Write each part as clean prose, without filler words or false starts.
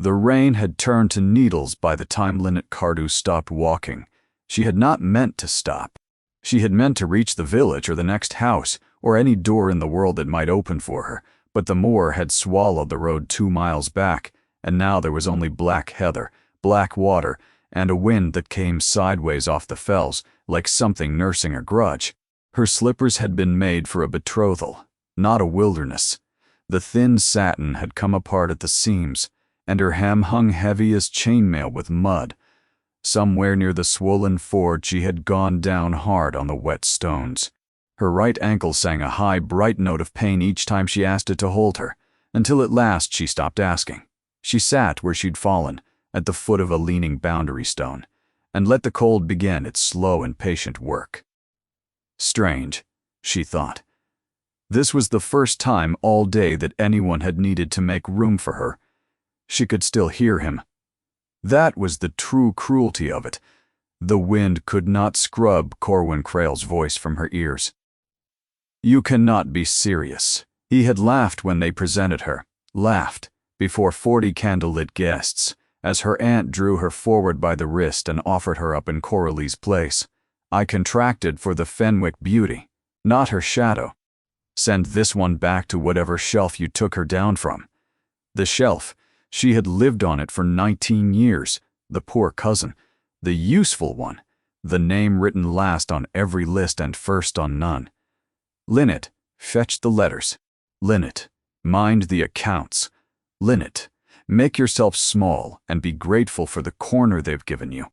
The rain had turned to needles by the time Linnet Cardew stopped walking. She had not meant to stop. She had meant to reach the village or the next house, or any door in the world that might open for her, but the moor had swallowed the road 2 miles back, and now there was only black heather, black water, and a wind that came sideways off the fells, like something nursing a grudge. Her slippers had been made for a betrothal, not a wilderness. The thin satin had come apart at the seams, and her hem hung heavy as chainmail with mud. Somewhere near the swollen ford she had gone down hard on the wet stones. Her right ankle sang a high, bright note of pain each time she asked it to hold her, until at last she stopped asking. She sat where she'd fallen, at the foot of a leaning boundary stone, and let the cold begin its slow and patient work. Strange, she thought. This was the first time all day that anyone had needed to make room for her. She could still hear him. That was the true cruelty of it. The wind could not scrub Corwin Crail's voice from her ears. "You cannot be serious." He had laughed when they presented her, laughed, before 40 candlelit guests, as her aunt drew her forward by the wrist and offered her up in Coralie's place. "I contracted for the Fenwick beauty, not her shadow. Send this one back to whatever shelf you took her down from." The shelf. She had lived on it for 19 years, the poor cousin, the useful one, the name written last on every list and first on none. Linnet, fetch the letters. Linnet, mind the accounts. Linnet, make yourself small and be grateful for the corner they've given you.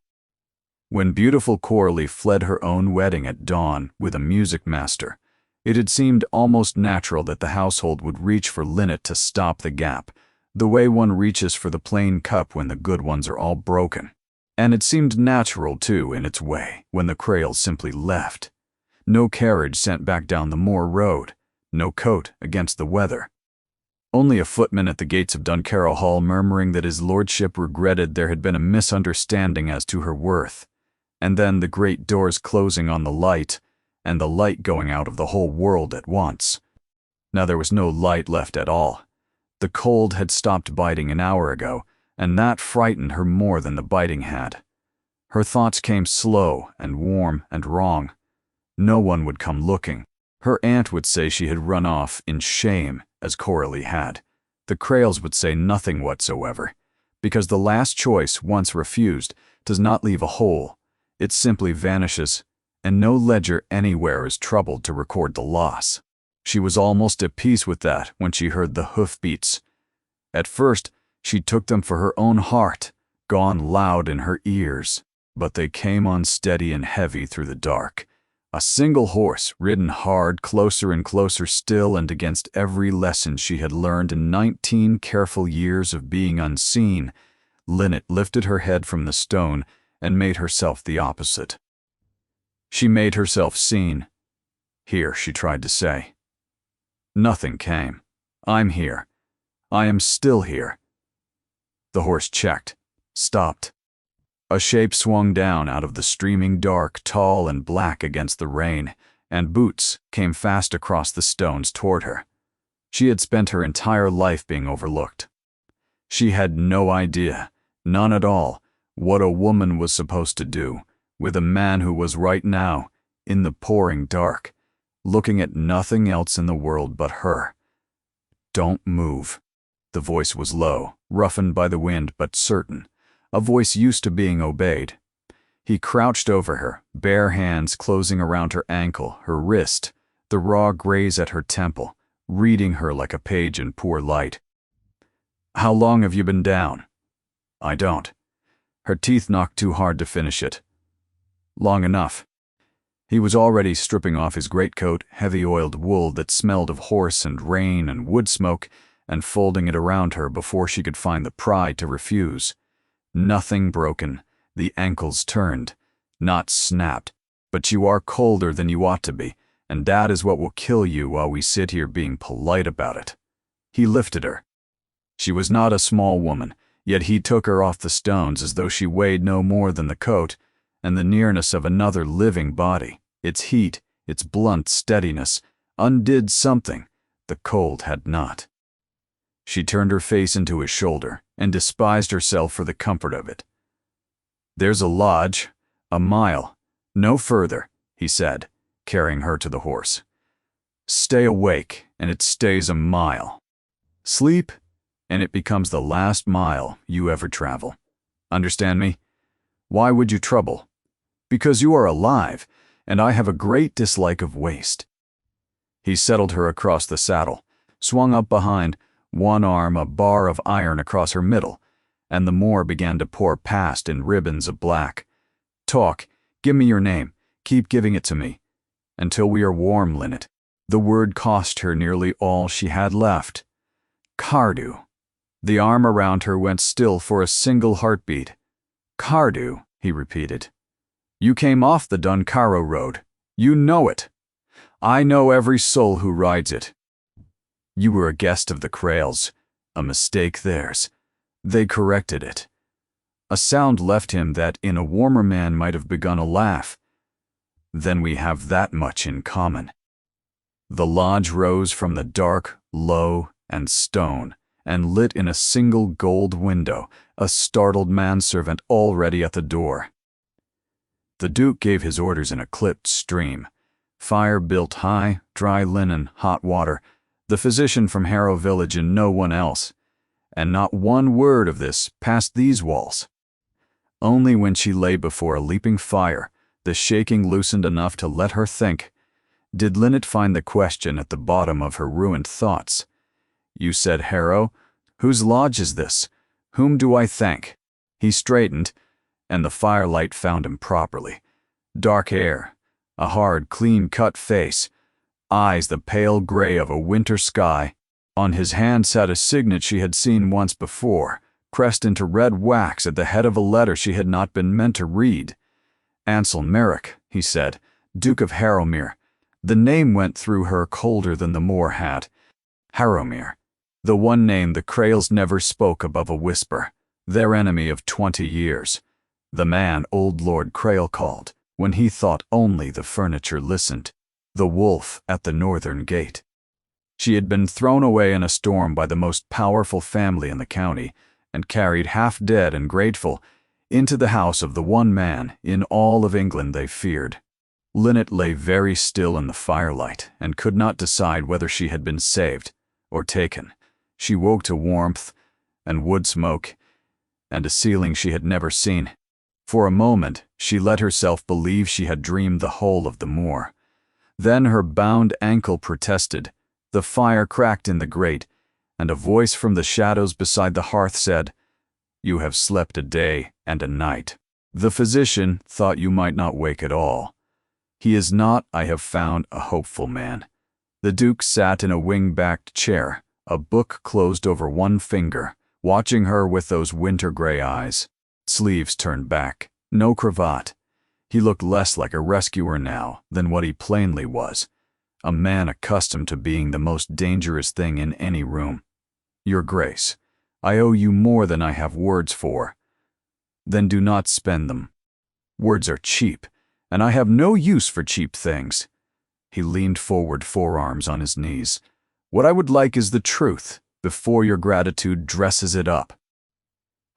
When beautiful Coralie fled her own wedding at dawn with a music master, it had seemed almost natural that the household would reach for Linnet to stop the gap, the way one reaches for the plain cup when the good ones are all broken. And it seemed natural, too, in its way, when the Crails simply left. No carriage sent back down the moor road, no coat against the weather. Only a footman at the gates of Duncarrow Hall murmuring that his lordship regretted there had been a misunderstanding as to her worth, and then the great doors closing on the light, and the light going out of the whole world at once. Now there was no light left at all. The cold had stopped biting an hour ago, and that frightened her more than the biting had. Her thoughts came slow and warm and wrong. No one would come looking. Her aunt would say she had run off in shame, as Coralie had. The Crails would say nothing whatsoever, because the last choice, once refused, does not leave a hole. It simply vanishes, and no ledger anywhere is troubled to record the loss. She was almost at peace with that when she heard the hoofbeats. At first, she took them for her own heart, gone loud in her ears, but they came on steady and heavy through the dark. A single horse, ridden hard, closer and closer still, and against every lesson she had learned in 19 careful years of being unseen. Linnet lifted her head from the stone and made herself the opposite. She made herself seen. "Here," she tried to say. Nothing came. "I'm here. I am still here." The horse checked, stopped. A shape swung down out of the streaming dark, tall and black against the rain, and boots came fast across the stones toward her. She had spent her entire life being overlooked. She had no idea, none at all, what a woman was supposed to do with a man who was right now, in the pouring dark, looking at nothing else in the world but her. "Don't move." The voice was low, roughened by the wind, but certain, a voice used to being obeyed. He crouched over her, bare hands closing around her ankle, her wrist, the raw graze at her temple, reading her like a page in poor light. "How long have you been down?" "I don't." Her teeth knocked too hard to finish it. "Long enough." He was already stripping off his greatcoat, heavy oiled wool that smelled of horse and rain and wood smoke, and folding it around her before she could find the pride to refuse. Nothing broken, the ankles turned, not snapped, but you are colder than you ought to be, and that is what will kill you while we sit here being polite about it. He lifted her. She was not a small woman, yet he took her off the stones as though she weighed no more than the coat, and the nearness of another living body, its heat, its blunt steadiness, undid something the cold had not. She turned her face into his shoulder and despised herself for the comfort of it. "There's a lodge, a mile, no further," he said, carrying her to the horse. "Stay awake, and it stays a mile. Sleep, and it becomes the last mile you ever travel. Understand me? Why would you trouble? Because you are alive, and I have a great dislike of waste." He settled her across the saddle, swung up behind, one arm a bar of iron across her middle, and the moor began to pour past in ribbons of black. "Talk, give me your name, keep giving it to me. Until we are warm, Linnet." The word cost her nearly all she had left. "Cardew." The arm around her went still for a single heartbeat. "Cardew," he repeated. "You came off the Duncarrow road. You know it. I know every soul who rides it. You were a guest of the Crails, a mistake theirs. They corrected it." A sound left him that in a warmer man might have begun a laugh. "Then we have that much in common." The lodge rose from the dark, low, and stone, and lit in a single gold window, a startled manservant already at the door. The Duke gave his orders in a clipped stream. Fire built high, dry linen, hot water, the physician from Harrow village and no one else. And not one word of this passed these walls. Only when she lay before a leaping fire, the shaking loosened enough to let her think, did Linnet find the question at the bottom of her ruined thoughts. "You said Harrow? Whose lodge is this? Whom do I thank?" He straightened, and the firelight found him properly. Dark hair, a hard, clean-cut face, eyes the pale gray of a winter sky. On his hand sat a signet she had seen once before, pressed into red wax at the head of a letter she had not been meant to read. "Ansel Merrick," he said, "Duke of Harrowmere." The name went through her colder than the moor had. Harrowmere, the one name the Crails never spoke above a whisper, their enemy of 20 years. The man old Lord Crail called, when he thought only the furniture listened, the wolf at the northern gate. She had been thrown away in a storm by the most powerful family in the county, and carried half dead and grateful into the house of the one man in all of England they feared. Linnet lay very still in the firelight and could not decide whether she had been saved or taken. She woke to warmth and wood smoke and a ceiling she had never seen. For a moment she let herself believe she had dreamed the whole of the moor. Then her bound ankle protested, the fire cracked in the grate, and a voice from the shadows beside the hearth said, "You have slept a day and a night. The physician thought you might not wake at all. He is not, I have found, a hopeful man." The Duke sat in a wing-backed chair, a book closed over one finger, watching her with those winter-gray eyes. Sleeves turned back, no cravat. He looked less like a rescuer now than what he plainly was, a man accustomed to being the most dangerous thing in any room. "Your Grace, I owe you more than I have words for." "Then do not spend them. Words are cheap, and I have no use for cheap things." He leaned forward, forearms on his knees. "What I would like is the truth, before your gratitude dresses it up.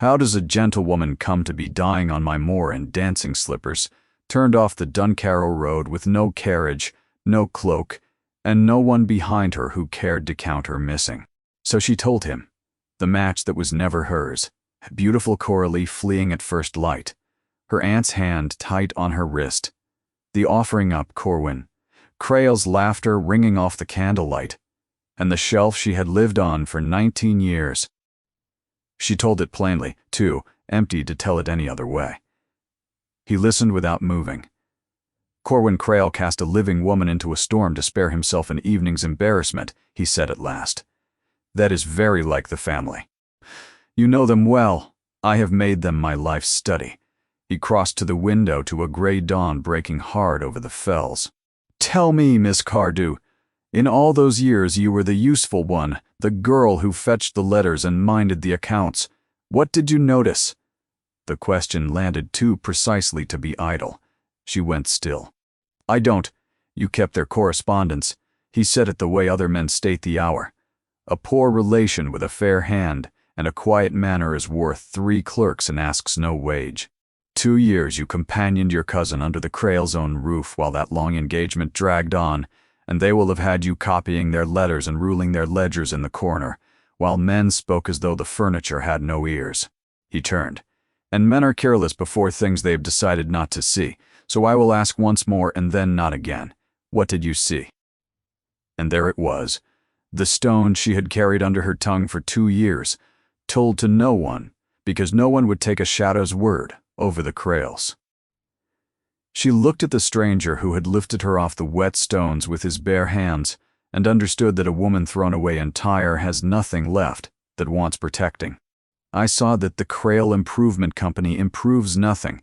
How does a gentlewoman come to be dying on my moor in dancing slippers, turned off the Duncarrow road with no carriage, no cloak, and no one behind her who cared to count her missing?" So she told him, the match that was never hers, beautiful Coralie fleeing at first light, her aunt's hand tight on her wrist, the offering up Corwin, Crail's laughter ringing off the candlelight, and the shelf she had lived on for 19 years. She told it plainly, too empty to tell it any other way. He listened without moving. "Corwin Crail cast a living woman into a storm to spare himself an evening's embarrassment," he said at last. "That is very like the family. You know them well. I have made them my life's study." He crossed to the window to a gray dawn breaking hard over the fells. "Tell me, Miss Cardew, in all those years you were the useful one, the girl who fetched the letters and minded the accounts. What did you notice?" The question landed too precisely to be idle. She went still. "I don't. You kept their correspondence." He said it the way other men state the hour. A poor relation with a fair hand and a quiet manner is worth 3 clerks and asks no wage. 2 years you companioned your cousin under the Crail's own roof while that long engagement dragged on, and they will have had you copying their letters and ruling their ledgers in the corner, while men spoke as though the furniture had no ears. He turned. And men are careless before things they've decided not to see, so I will ask once more and then not again. What did you see? And there it was, the stone she had carried under her tongue for 2 years, told to no one, because no one would take a shadow's word over the Crails. She looked at the stranger who had lifted her off the wet stones with his bare hands, and understood that a woman thrown away entire has nothing left that wants protecting. I saw that the Crail Improvement Company improves nothing,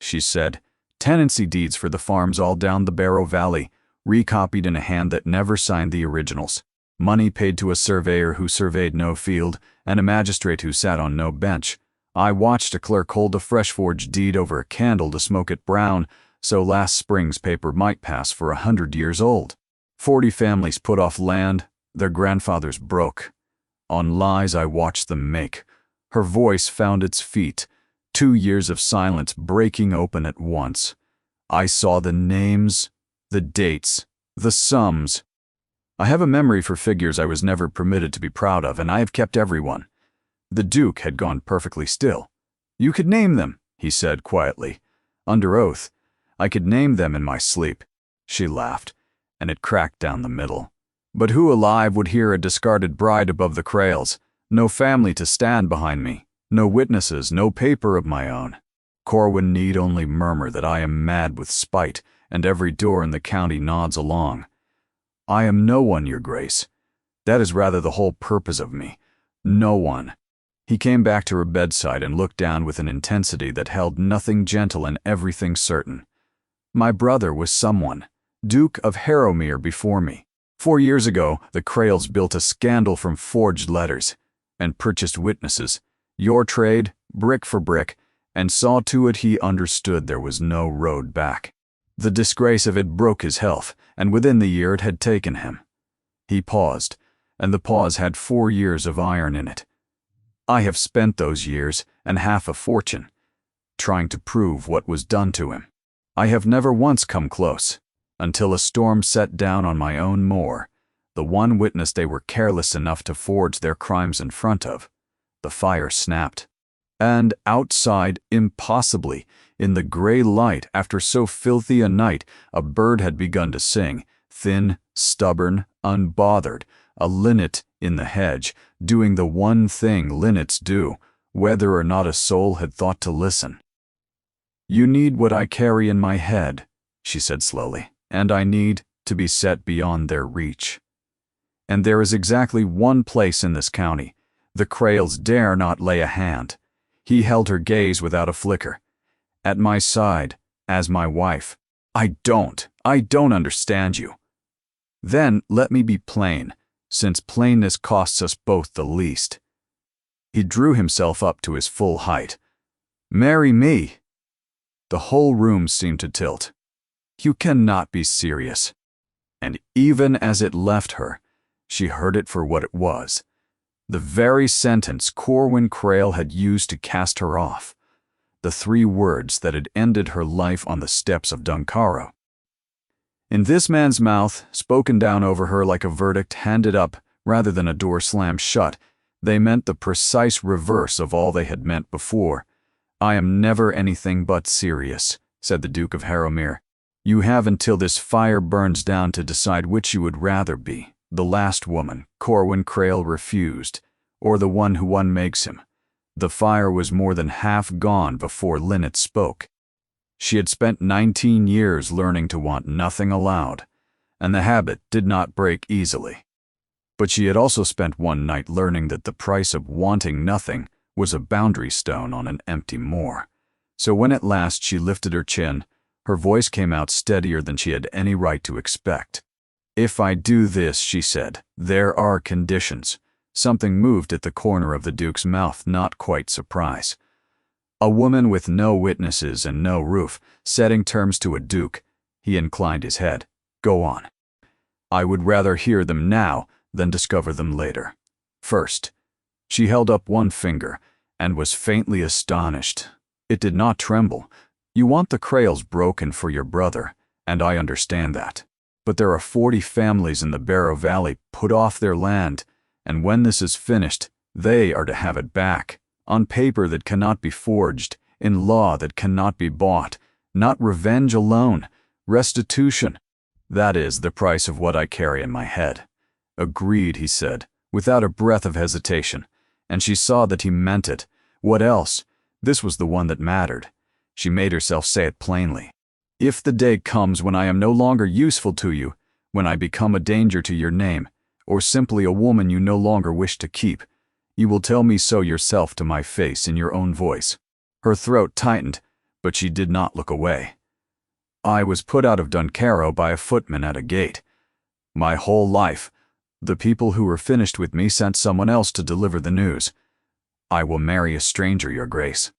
she said. Tenancy deeds for the farms all down the Barrow Valley, recopied in a hand that never signed the originals. Money paid to a surveyor who surveyed no field, and a magistrate who sat on no bench. I watched a clerk hold a fresh-forged deed over a candle to smoke it brown, so last spring's paper might pass for 100 years old. 40 families put off land, their grandfathers broke. On lies I watched them make. Her voice found its feet, 2 years of silence breaking open at once. I saw the names, the dates, the sums. I have a memory for figures I was never permitted to be proud of, and I have kept every one. The Duke had gone perfectly still. You could name them, he said quietly. Under oath, I could name them in my sleep. She laughed, and it cracked down the middle. But who alive would hear a discarded bride above the Crails? No family to stand behind me, no witnesses, no paper of my own. Corwin need only murmur that I am mad with spite, and every door in the county nods along. I am no one, your grace. That is rather the whole purpose of me. No one. He came back to her bedside and looked down with an intensity that held nothing gentle and everything certain. My brother was someone, Duke of Harrowmere before me. 4 years ago, the Crails built a scandal from forged letters, and purchased witnesses, your trade, brick for brick, and saw to it he understood there was no road back. The disgrace of it broke his health, and within the year it had taken him. He paused, and the pause had 4 years of iron in it. I have spent those years, and half a fortune, trying to prove what was done to him. I have never once come close, until a storm set down on my own moor, the one witness they were careless enough to forge their crimes in front of. The fire snapped. And outside, impossibly, in the gray light after so filthy a night, a bird had begun to sing, thin, stubborn, unbothered, a linnet in the hedge, doing the one thing linnets do, whether or not a soul had thought to listen. You need what I carry in my head, she said slowly, and I need to be set beyond their reach. And there is exactly one place in this county. The Crails dare not lay a hand. He held her gaze without a flicker. At my side, as my wife. I don't understand you. Then let me be plain, since plainness costs us both the least. He drew himself up to his full height. Marry me. The whole room seemed to tilt. You cannot be serious. And even as it left her, she heard it for what it was. The very sentence Corwin Crail had used to cast her off. The 3 words that had ended her life on the steps of Duncaro. In this man's mouth, spoken down over her like a verdict handed up rather than a door slammed shut, they meant the precise reverse of all they had meant before. I am never anything but serious, said the Duke of Harrowmere. You have until this fire burns down to decide which you would rather be. The last woman, Corwin Crail refused, or the one who one makes him. The fire was more than half gone before Linnet spoke. She had spent 19 years learning to want nothing aloud, and the habit did not break easily. But she had also spent one night learning that the price of wanting nothing was a boundary stone on an empty moor. So when at last she lifted her chin, her voice came out steadier than she had any right to expect. If I do this, she said, there are conditions. Something moved at the corner of the Duke's mouth, not quite surprise. A woman with no witnesses and no roof, setting terms to a duke. He inclined his head. Go on. I would rather hear them now than discover them later. First, she held up one finger and was faintly astonished. It did not tremble. You want the Krails broken for your brother, and I understand that. But there are 40 families in the Barrow Valley put off their land, and when this is finished, they are to have it back, on paper that cannot be forged, in law that cannot be bought. Not revenge alone, restitution. That is the price of what I carry in my head. Agreed, he said, without a breath of hesitation, and she saw that he meant it. What else? This was the one that mattered. She made herself say it plainly. If the day comes when I am no longer useful to you, when I become a danger to your name, or simply a woman you no longer wish to keep, you will tell me so yourself to my face in your own voice. Her throat tightened, but she did not look away. I was put out of Duncarrow by a footman at a gate. My whole life, the people who were finished with me sent someone else to deliver the news. I will marry a stranger, your grace.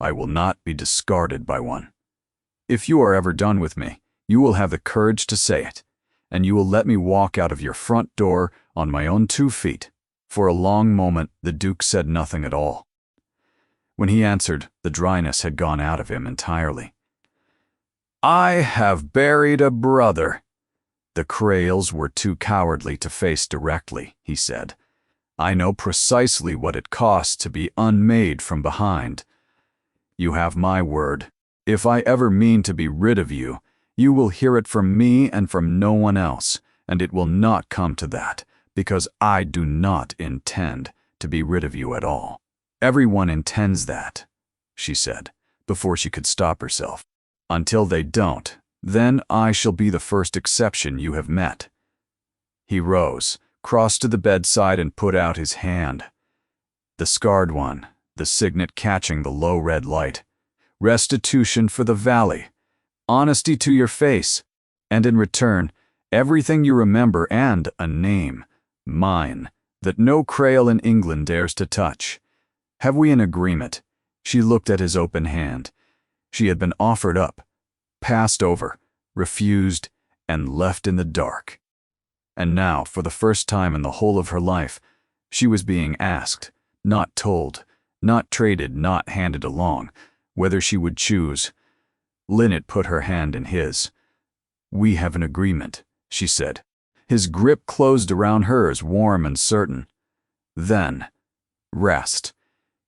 I will not be discarded by one. If you are ever done with me, you will have the courage to say it, and you will let me walk out of your front door on my own 2 feet. For a long moment, the Duke said nothing at all. When he answered, the dryness had gone out of him entirely. I have buried a brother. The Krails were too cowardly to face directly, he said. I know precisely what it costs to be unmade from behind. You have my word. If I ever mean to be rid of you, you will hear it from me and from no one else, and it will not come to that, because I do not intend to be rid of you at all. Everyone intends that, she said, before she could stop herself. Until they don't, then I shall be the first exception you have met. He rose, crossed to the bedside and put out his hand. The scarred one, the signet catching the low red light. Restitution for the valley. Honesty to your face. And in return, everything you remember and a name, mine, that no Krail in England dares to touch. Have we an agreement? She looked at his open hand. She had been offered up, passed over, refused, and left in the dark. And now, for the first time in the whole of her life, she was being asked, not told, not traded, not handed along, whether she would choose. Linnet put her hand in his. We have an agreement, she said. His grip closed around hers, warm and certain. Then, rest.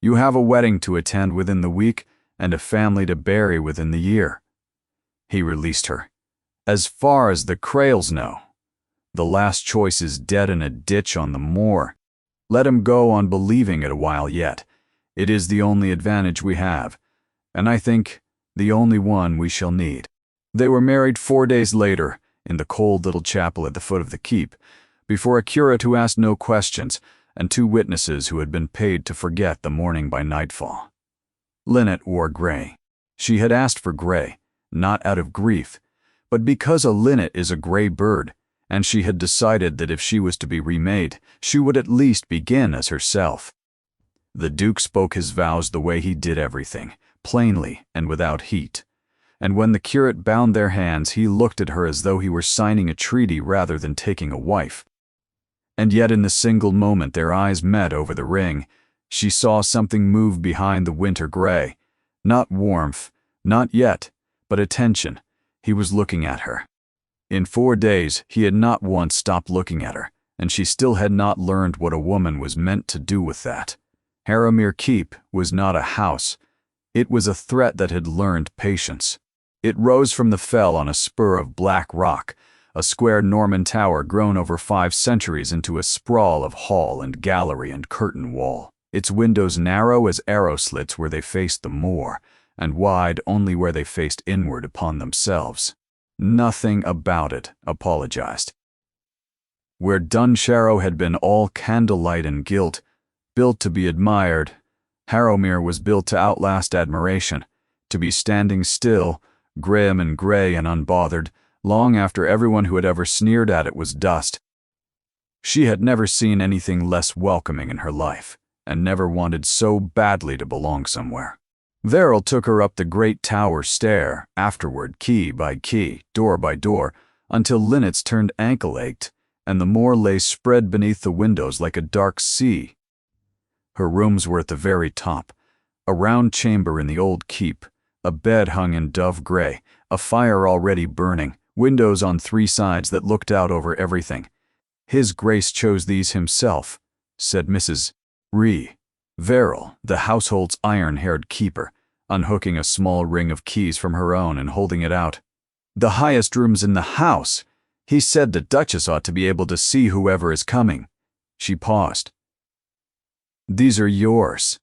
You have a wedding to attend within the week, and a family to bury within the year. He released her. As far as the Krails know, the last choice is dead in a ditch on the moor. Let him go on believing it a while yet. It is the only advantage we have, and I think the only one we shall need. They were married 4 days later, in the cold little chapel at the foot of the keep, before a curate who asked no questions, and 2 witnesses who had been paid to forget the morning by nightfall. Linnet wore gray. She had asked for gray, not out of grief, but because a linnet is a gray bird, and she had decided that if she was to be remade, she would at least begin as herself. The Duke spoke his vows the way he did everything, plainly and without heat. And when the curate bound their hands, he looked at her as though he were signing a treaty rather than taking a wife. And yet in the single moment their eyes met over the ring, she saw something move behind the winter gray. Not warmth, not yet, but attention. He was looking at her. In 4 days he had not once stopped looking at her, and she still had not learned what a woman was meant to do with that. Harrowmere Keep was not a house. It was a threat that had learned patience. It rose from the fell on a spur of black rock, a square Norman tower grown over 5 centuries into a sprawl of hall and gallery and curtain wall. Its windows narrow as arrow slits where they faced the moor, and wide only where they faced inward upon themselves. Nothing about it apologized. Where Duncarrow had been all candlelight and gilt, built to be admired, Harrowmere was built to outlast admiration, to be standing still, grim and gray and unbothered, long after everyone who had ever sneered at it was dust. She had never seen anything less welcoming in her life, and never wanted so badly to belong somewhere. Verrill took her up the great tower stair, afterward key by key, door by door, until Linnet's turned ankle ached, and the moor lay spread beneath the windows like a dark sea. Her rooms were at the very top, a round chamber in the old keep, a bed hung in dove gray, a fire already burning, windows on 3 sides that looked out over everything. "His Grace chose these himself," said Mrs. Verrill, the household's iron-haired keeper, unhooking a small ring of keys from her own and holding it out. "The highest rooms in the house. He said the Duchess ought to be able to see whoever is coming." She paused. "These are yours.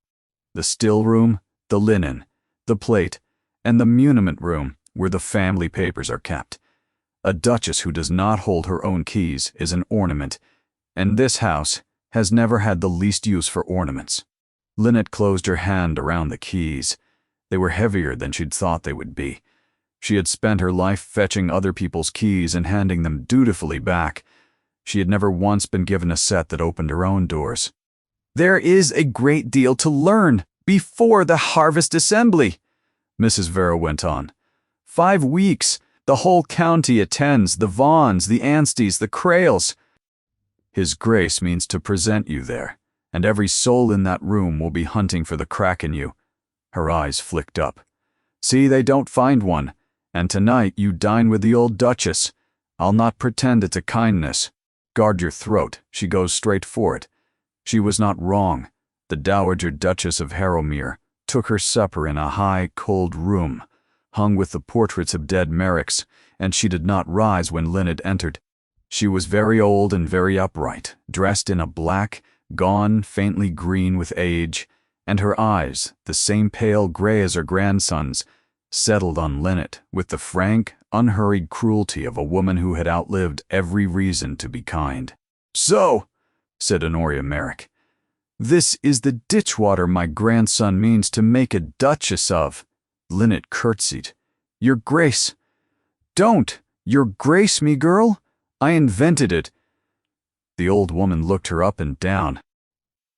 The still room, the linen, the plate, and the muniment room where the family papers are kept. A duchess who does not hold her own keys is an ornament, and this house has never had the least use for ornaments." Lynette closed her hand around the keys. They were heavier than she'd thought they would be. She had spent her life fetching other people's keys and handing them dutifully back. She had never once been given a set that opened her own doors. "There is a great deal to learn before the harvest assembly," Mrs. Verrill went on. 5 weeks. The whole county attends, the Vaughans, the Ansteys, the Crailes. His Grace means to present you there, and every soul in that room will be hunting for the crack in you." Her eyes flicked up. "See, they don't find one, and tonight you dine with the old Duchess. I'll not pretend it's a kindness. Guard your throat, she goes straight for it." She was not wrong. The Dowager Duchess of Harrowmere took her supper in a high, cold room, hung with the portraits of dead Merricks, and she did not rise when Lynette entered. She was very old and very upright, dressed in a black, gone faintly green with age, and her eyes, the same pale gray as her grandson's, settled on Lynette with the frank, unhurried cruelty of a woman who had outlived every reason to be kind. "So," said Honoria Merrick, "this is the ditchwater my grandson means to make a duchess of." Lynette curtsied. "Your Grace." "Don't! Your Grace, me girl? I invented it." The old woman looked her up and down.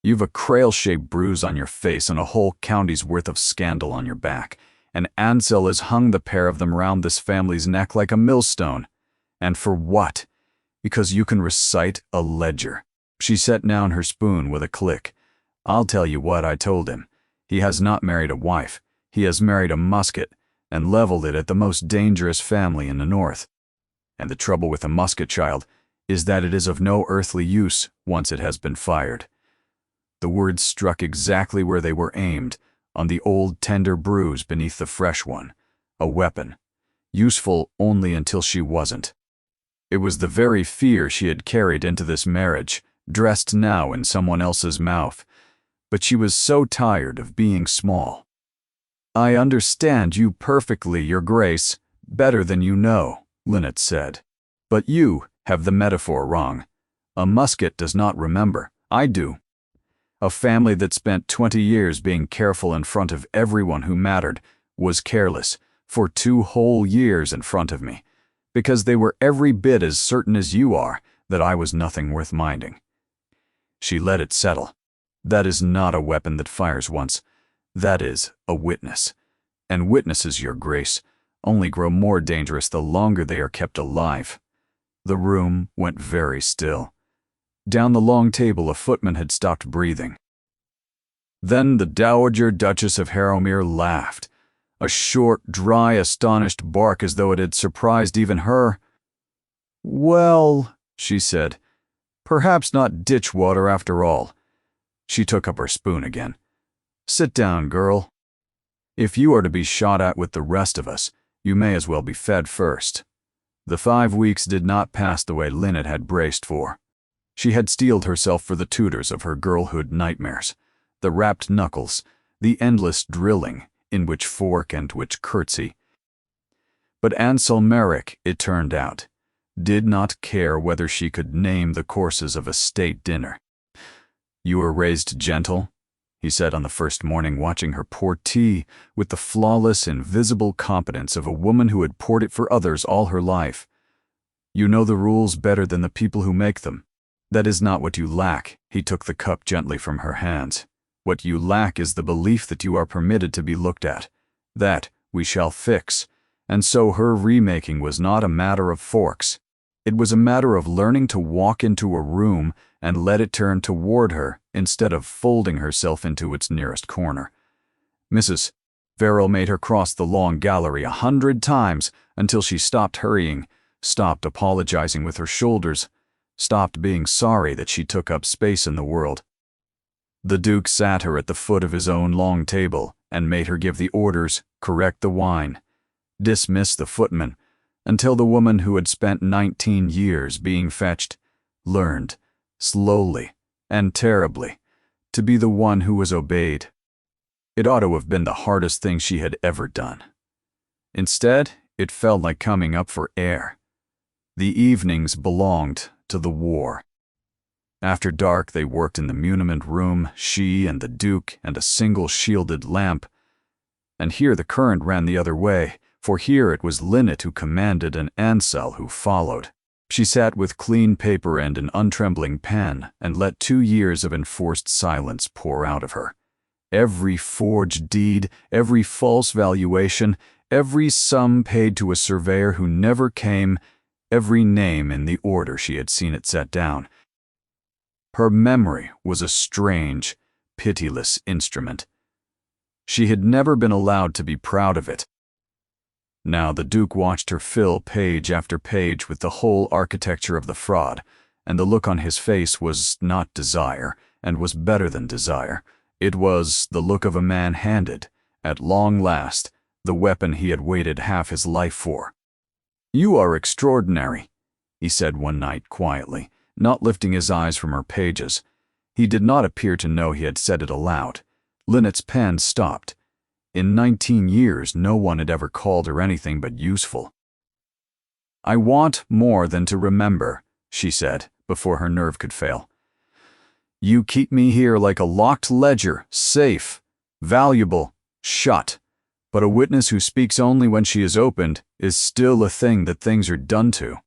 "You've a crail-shaped bruise on your face and a whole county's worth of scandal on your back, and Ansel has hung the pair of them round this family's neck like a millstone. And for what? Because you can recite a ledger." She set down her spoon with a click. "I'll tell you what I told him. He has not married a wife. He has married a musket, and leveled it at the most dangerous family in the north. And the trouble with a musket, child, is that it is of no earthly use once it has been fired." The words struck exactly where they were aimed, on the old tender bruise beneath the fresh one. A weapon, useful only until she wasn't. It was the very fear she had carried into this marriage, dressed now in someone else's mouth. But she was so tired of being small. "I understand you perfectly, Your Grace, better than you know," Lynette said. "But you have the metaphor wrong. A musket does not remember. I do. A family that spent 20 years being careful in front of everyone who mattered was careless for 2 whole years in front of me, because they were every bit as certain as you are that I was nothing worth minding." She let it settle. "That is not a weapon that fires once. That is a witness. And witnesses, Your Grace, only grow more dangerous the longer they are kept alive." The room went very still. Down the long table a footman had stopped breathing. Then the Dowager Duchess of Harrowmere laughed, a short, dry, astonished bark as though it had surprised even her. "Well," she said, "perhaps not ditchwater after all." She took up her spoon again. "Sit down, girl. If you are to be shot at with the rest of us, you may as well be fed first." The 5 weeks did not pass the way Lynette had braced for. She had steeled herself for the tutors of her girlhood nightmares, the rapped knuckles, the endless drilling, in which fork and which curtsy. But Ansel Merrick, it turned out, did not care whether she could name the courses of a state dinner. "You were raised gentle," he said on the first morning, watching her pour tea with the flawless, invisible competence of a woman who had poured it for others all her life. "You know the rules better than the people who make them. That is not what you lack." He took the cup gently from her hands. "What you lack is the belief that you are permitted to be looked at. That we shall fix." And so her remaking was not a matter of forks. It was a matter of learning to walk into a room and let it turn toward her instead of folding herself into its nearest corner. Mrs. Verrill made her cross the long gallery 100 times until she stopped hurrying, stopped apologizing with her shoulders, stopped being sorry that she took up space in the world. The Duke sat her at the foot of his own long table and made her give the orders, correct the wine, dismiss the footman, until the woman who had spent 19 years being fetched learned, slowly and terribly, to be the one who was obeyed. It ought to have been the hardest thing she had ever done. Instead, it felt like coming up for air. The evenings belonged to the war. After dark, they worked in the muniment room, she and the Duke and a single shielded lamp. And here the current ran the other way, for here it was Linnet who commanded and Ansel who followed. She sat with clean paper and an untrembling pen and let 2 years of enforced silence pour out of her. Every forged deed, every false valuation, every sum paid to a surveyor who never came, every name in the order she had seen it set down. Her memory was a strange, pitiless instrument. She had never been allowed to be proud of it. Now the Duke watched her fill page after page with the whole architecture of the fraud, and the look on his face was not desire, and was better than desire. It was the look of a man handed, at long last, the weapon he had waited half his life for. "You are extraordinary," he said one night quietly, not lifting his eyes from her pages. He did not appear to know he had said it aloud. Linnet's pen stopped. In 19 years, no one had ever called her anything but useful. "I want more than to remember," she said, before her nerve could fail. "You keep me here like a locked ledger, safe, valuable, shut. But a witness who speaks only when she is opened is still a thing that things are done to.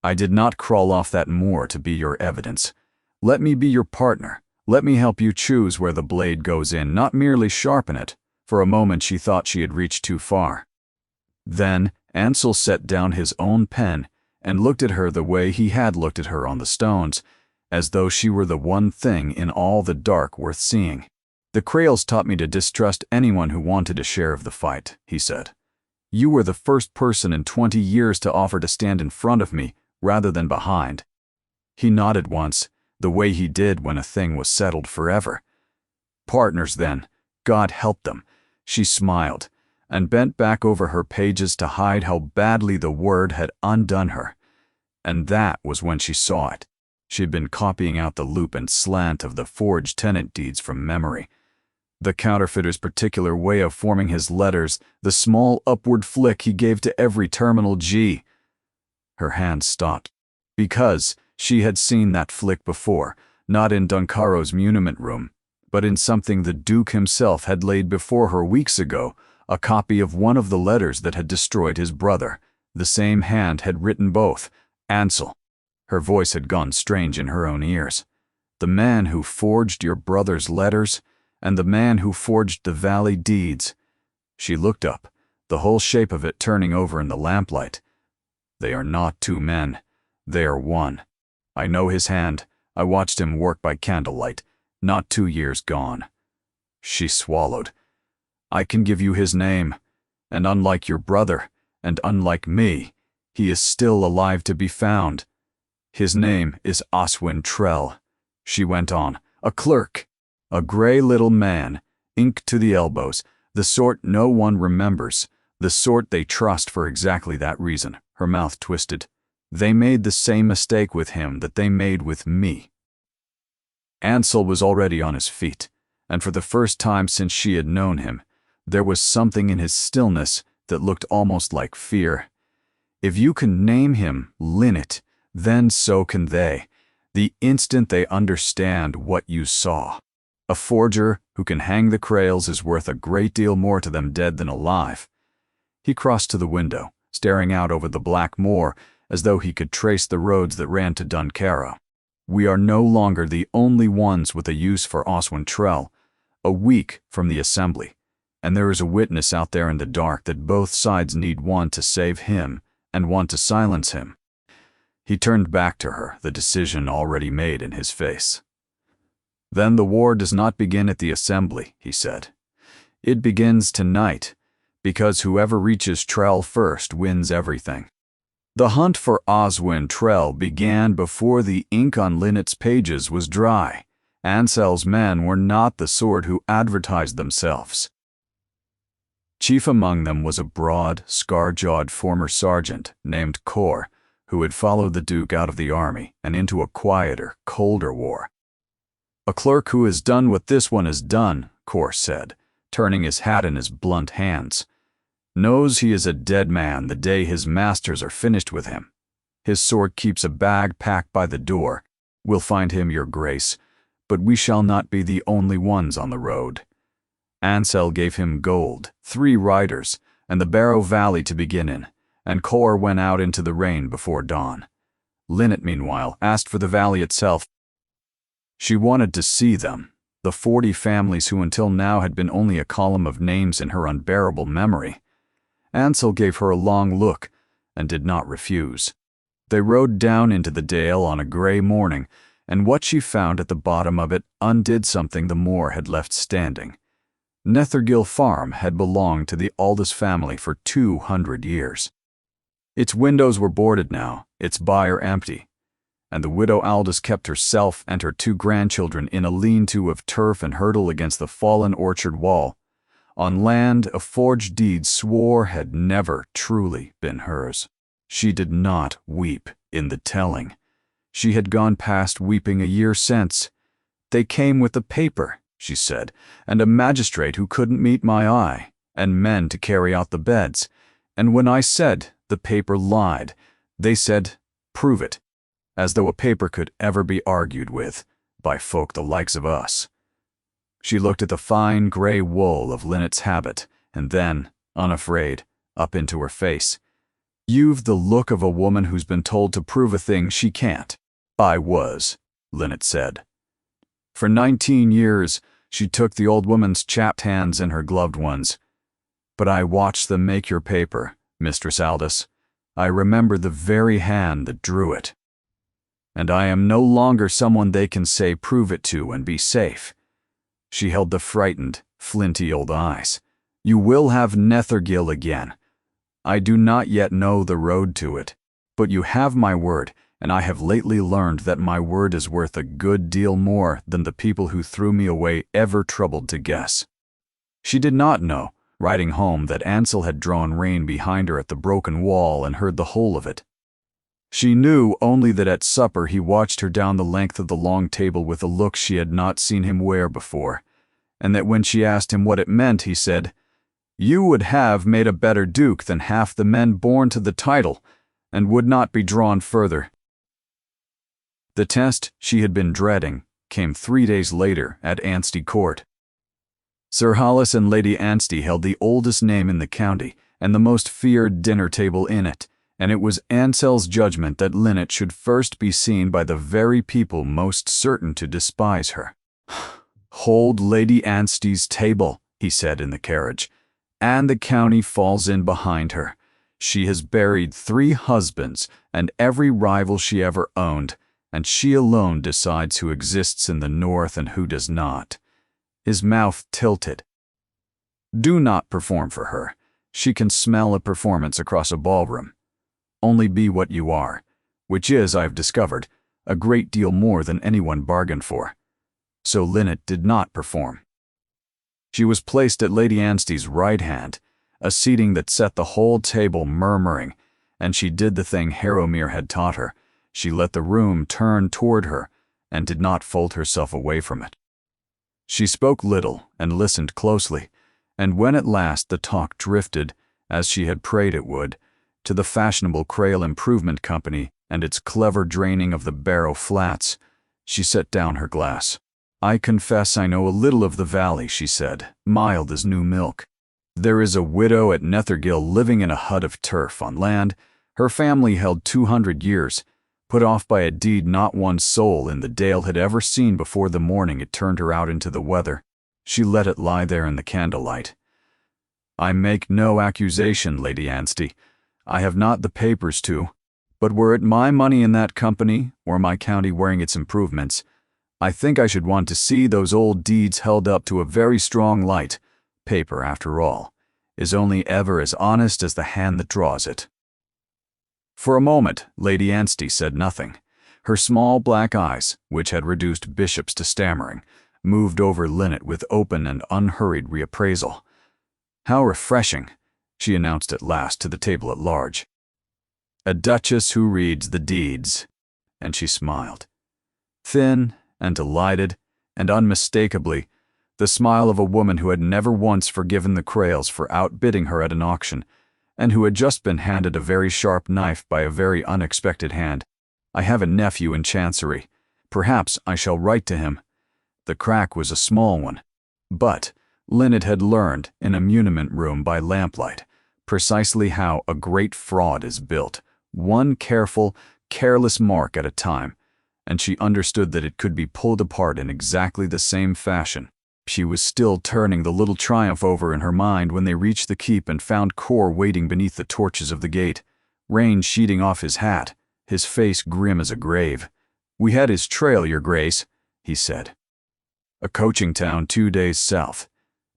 I did not crawl off that moor to be your evidence. Let me be your partner. Let me help you choose where the blade goes in, not merely sharpen it." For a moment she thought she had reached too far. Then Ansel set down his own pen and looked at her the way he had looked at her on the stones, as though she were the one thing in all the dark worth seeing. "The Krails taught me to distrust anyone who wanted a share of the fight," he said. "You were the first person in 20 years to offer to stand in front of me rather than behind." He nodded once, the way he did when a thing was settled forever. "Partners, then. God help them." She smiled and bent back over her pages to hide how badly the word had undone her. And that was when she saw it. She had been copying out the loop and slant of the forged tenant deeds from memory. The counterfeiter's particular way of forming his letters, the small upward flick he gave to every terminal G. Her hand stopped, because she had seen that flick before, not in Duncaro's muniment room, but in something the Duke himself had laid before her weeks ago, a copy of one of the letters that had destroyed his brother. The same hand had written both. Ansel. Her voice had gone strange in her own ears. "The man who forged your brother's letters, and the man who forged the valley deeds." She looked up, the whole shape of it turning over in the lamplight. "They are not two men. They are one. I know his hand. I watched him work by candlelight. Not 2 years gone." She swallowed. "I can give you his name, and unlike your brother, and unlike me, he is still alive to be found. His name is Oswin Trell," she went on. "A clerk, a gray little man, ink to the elbows, the sort no one remembers, the sort they trust for exactly that reason." Her mouth twisted. "They made the same mistake with him that they made with me." Ansel was already on his feet, and for the first time since she had known him, there was something in his stillness that looked almost like fear. "If you can name him Linnet, then so can they, the instant they understand what you saw. A forger who can hang the Krails is worth a great deal more to them dead than alive." He crossed to the window, staring out over the black moor as though he could trace the roads that ran to Duncaro. "We are no longer the only ones with a use for Oswin Trell. A week from the assembly, and there is a witness out there in the dark that both sides need one to save him and one to silence him. He turned back to her, the decision already made in his face. "Then the war does not begin at the assembly," he said. "It begins tonight, because whoever reaches Trell first wins everything." The hunt for Oswin Trell began before the ink on Linnet's pages was dry. Ansel's men were not the sort who advertised themselves. Chief among them was a broad, scar-jawed former sergeant named Cor, who had followed the Duke out of the army and into a quieter, colder war. "A clerk who has done what this one has done," Cor said, turning his hat in his blunt hands, "knows he is a dead man the day his masters are finished with him. His sword keeps a bag packed by the door. We'll find him, your grace, but we shall not be the only ones on the road." Ansel gave him gold, 3 riders, and the Barrow Valley to begin in, and Cor went out into the rain before dawn. Linnet, meanwhile, asked for the valley itself. She wanted to see them, the 40 families who until now had been only a column of names in her unbearable memory. Ansel gave her a long look and did not refuse. They rode down into the dale on a gray morning, and what she found at the bottom of it undid something the moor had left standing. Nethergill Farm had belonged to the Aldous family for 200 years. Its windows were boarded now, its byre empty, and the widow Aldous kept herself and her 2 grandchildren in a lean-to of turf and hurdle against the fallen orchard wall, on land a forged deed swore had never truly been hers. She did not weep in the telling. She had gone past weeping a year since. "They came with the paper," she said, "and a magistrate who couldn't meet my eye, and men to carry out the beds. And when I said the paper lied, they said, 'Prove it,' as though a paper could ever be argued with by folk the likes of us." She looked at the fine gray wool of Linnet's habit, and then, unafraid, up into her face. "You've the look of a woman who's been told to prove a thing she can't." "I was," Linnet said. For 19 years, she took the old woman's chapped hands in her gloved ones. "But I watched them make your paper, Mistress Aldous. I remember the very hand that drew it. And I am no longer someone they can say prove it to and be safe." She held the frightened, flinty old eyes. "You will have Nethergill again. I do not yet know the road to it, but you have my word, and I have lately learned that my word is worth a good deal more than the people who threw me away ever troubled to guess." She did not know, riding home, that Ansel had drawn rein behind her at the broken wall and heard the whole of it. She knew only that at supper he watched her down the length of the long table with a look she had not seen him wear before, and that when she asked him what it meant, he said, "You would have made a better duke than half the men born to the title, and would not be drawn further." The test she had been dreading came 3 days later at Anstey Court. Sir Hollis and Lady Anstey held the oldest name in the county and the most feared dinner table in it, and it was Ansel's judgment that Linnet should first be seen by the very people most certain to despise her. "Hold Lady Anstey's table," he said in the carriage, "and the county falls in behind her. She has buried 3 husbands and every rival she ever owned, and she alone decides who exists in the north and who does not." His mouth tilted. "Do not perform for her. She can smell a performance across a ballroom. Only be what you are, which is, I have discovered, a great deal more than anyone bargained for." So Linnet did not perform. She was placed at Lady Anstey's right hand, a seating that set the whole table murmuring, and she did the thing Harrowmere had taught her. She let the room turn toward her and did not fold herself away from it. She spoke little and listened closely, and when at last the talk drifted, as she had prayed it would, to the fashionable Crail Improvement Company and its clever draining of the Barrow Flats, she set down her glass. "I confess I know a little of the valley," she said, mild as new milk. "There is a widow at Nethergill living in a hut of turf on land her family held 200 years, put off by a deed not one soul in the dale had ever seen before the morning it turned her out into the weather. She let it lie there in the candlelight. I make no accusation, Lady Anstey. I have not the papers to." But were it my money in that company, or my county wearing its improvements, I think I should want to see those old deeds held up to a very strong light. Paper, after all, is only ever as honest as the hand that draws it. For a moment, Lady Anstey said nothing. Her small black eyes, which had reduced bishops to stammering, moved over Linnet with open and unhurried reappraisal. "How refreshing," she announced at last to the table at large. "A duchess who reads the deeds." And she smiled. Thin and delighted, and unmistakably, the smile of a woman who had never once forgiven the Crayles for outbidding her at an auction, and who had just been handed a very sharp knife by a very unexpected hand. "I have a nephew in Chancery. Perhaps I shall write to him." The crack was a small one, but Linnet had learned in a muniment room by lamplight precisely how a great fraud is built, one careful, careless mark at a time, and she understood that it could be pulled apart in exactly the same fashion. She was still turning the little triumph over in her mind when they reached the keep and found Cor waiting beneath the torches of the gate, rain sheeting off his hat, his face grim as a grave. "We had his trail, your grace," he said. "A coaching town 2 days south,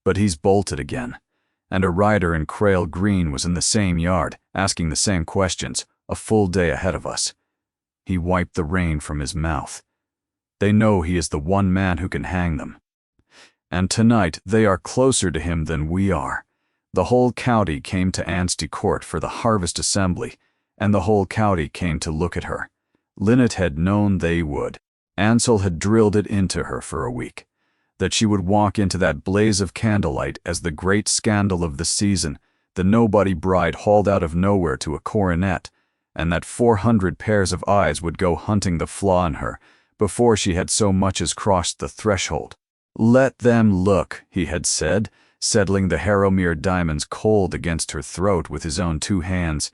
but he's bolted again, and a rider in Crail Green was in the same yard, asking the same questions, a full day ahead of us." He wiped the rain from his mouth. "They know he is the one man who can hang them. And tonight they are closer to him than we are. The whole county came to Anstey Court for the harvest assembly, and the whole county came to look at her. Linnet had known they would. Ansel had drilled it into her for a week, that she would walk into that blaze of candlelight as the great scandal of the season, the nobody bride hauled out of nowhere to a coronet, and that 400 pairs of eyes would go hunting the flaw in her before she had so much as crossed the threshold. "Let them look," he had said, settling the Harrowmere diamonds cold against her throat with his own 2 hands.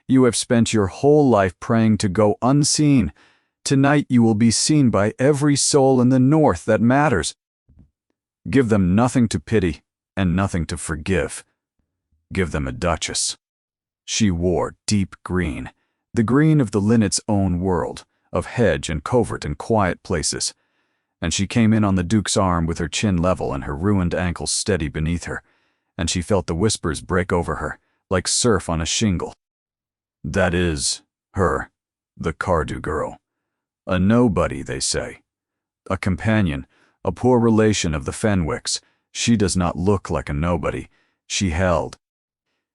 "You have spent your whole life praying to go unseen. Tonight you will be seen by every soul in the North that matters. Give them nothing to pity and nothing to forgive. Give them a duchess." She wore deep green, the green of the Linnets' own world, of hedge and covert and quiet places, and she came in on the Duke's arm with her chin level and her ruined ankles steady beneath her, and she felt the whispers break over her, like surf on a shingle. "That is her, the Cardew girl. A nobody, they say. A companion, a poor relation of the Fenwicks. She does not look like a nobody. She held."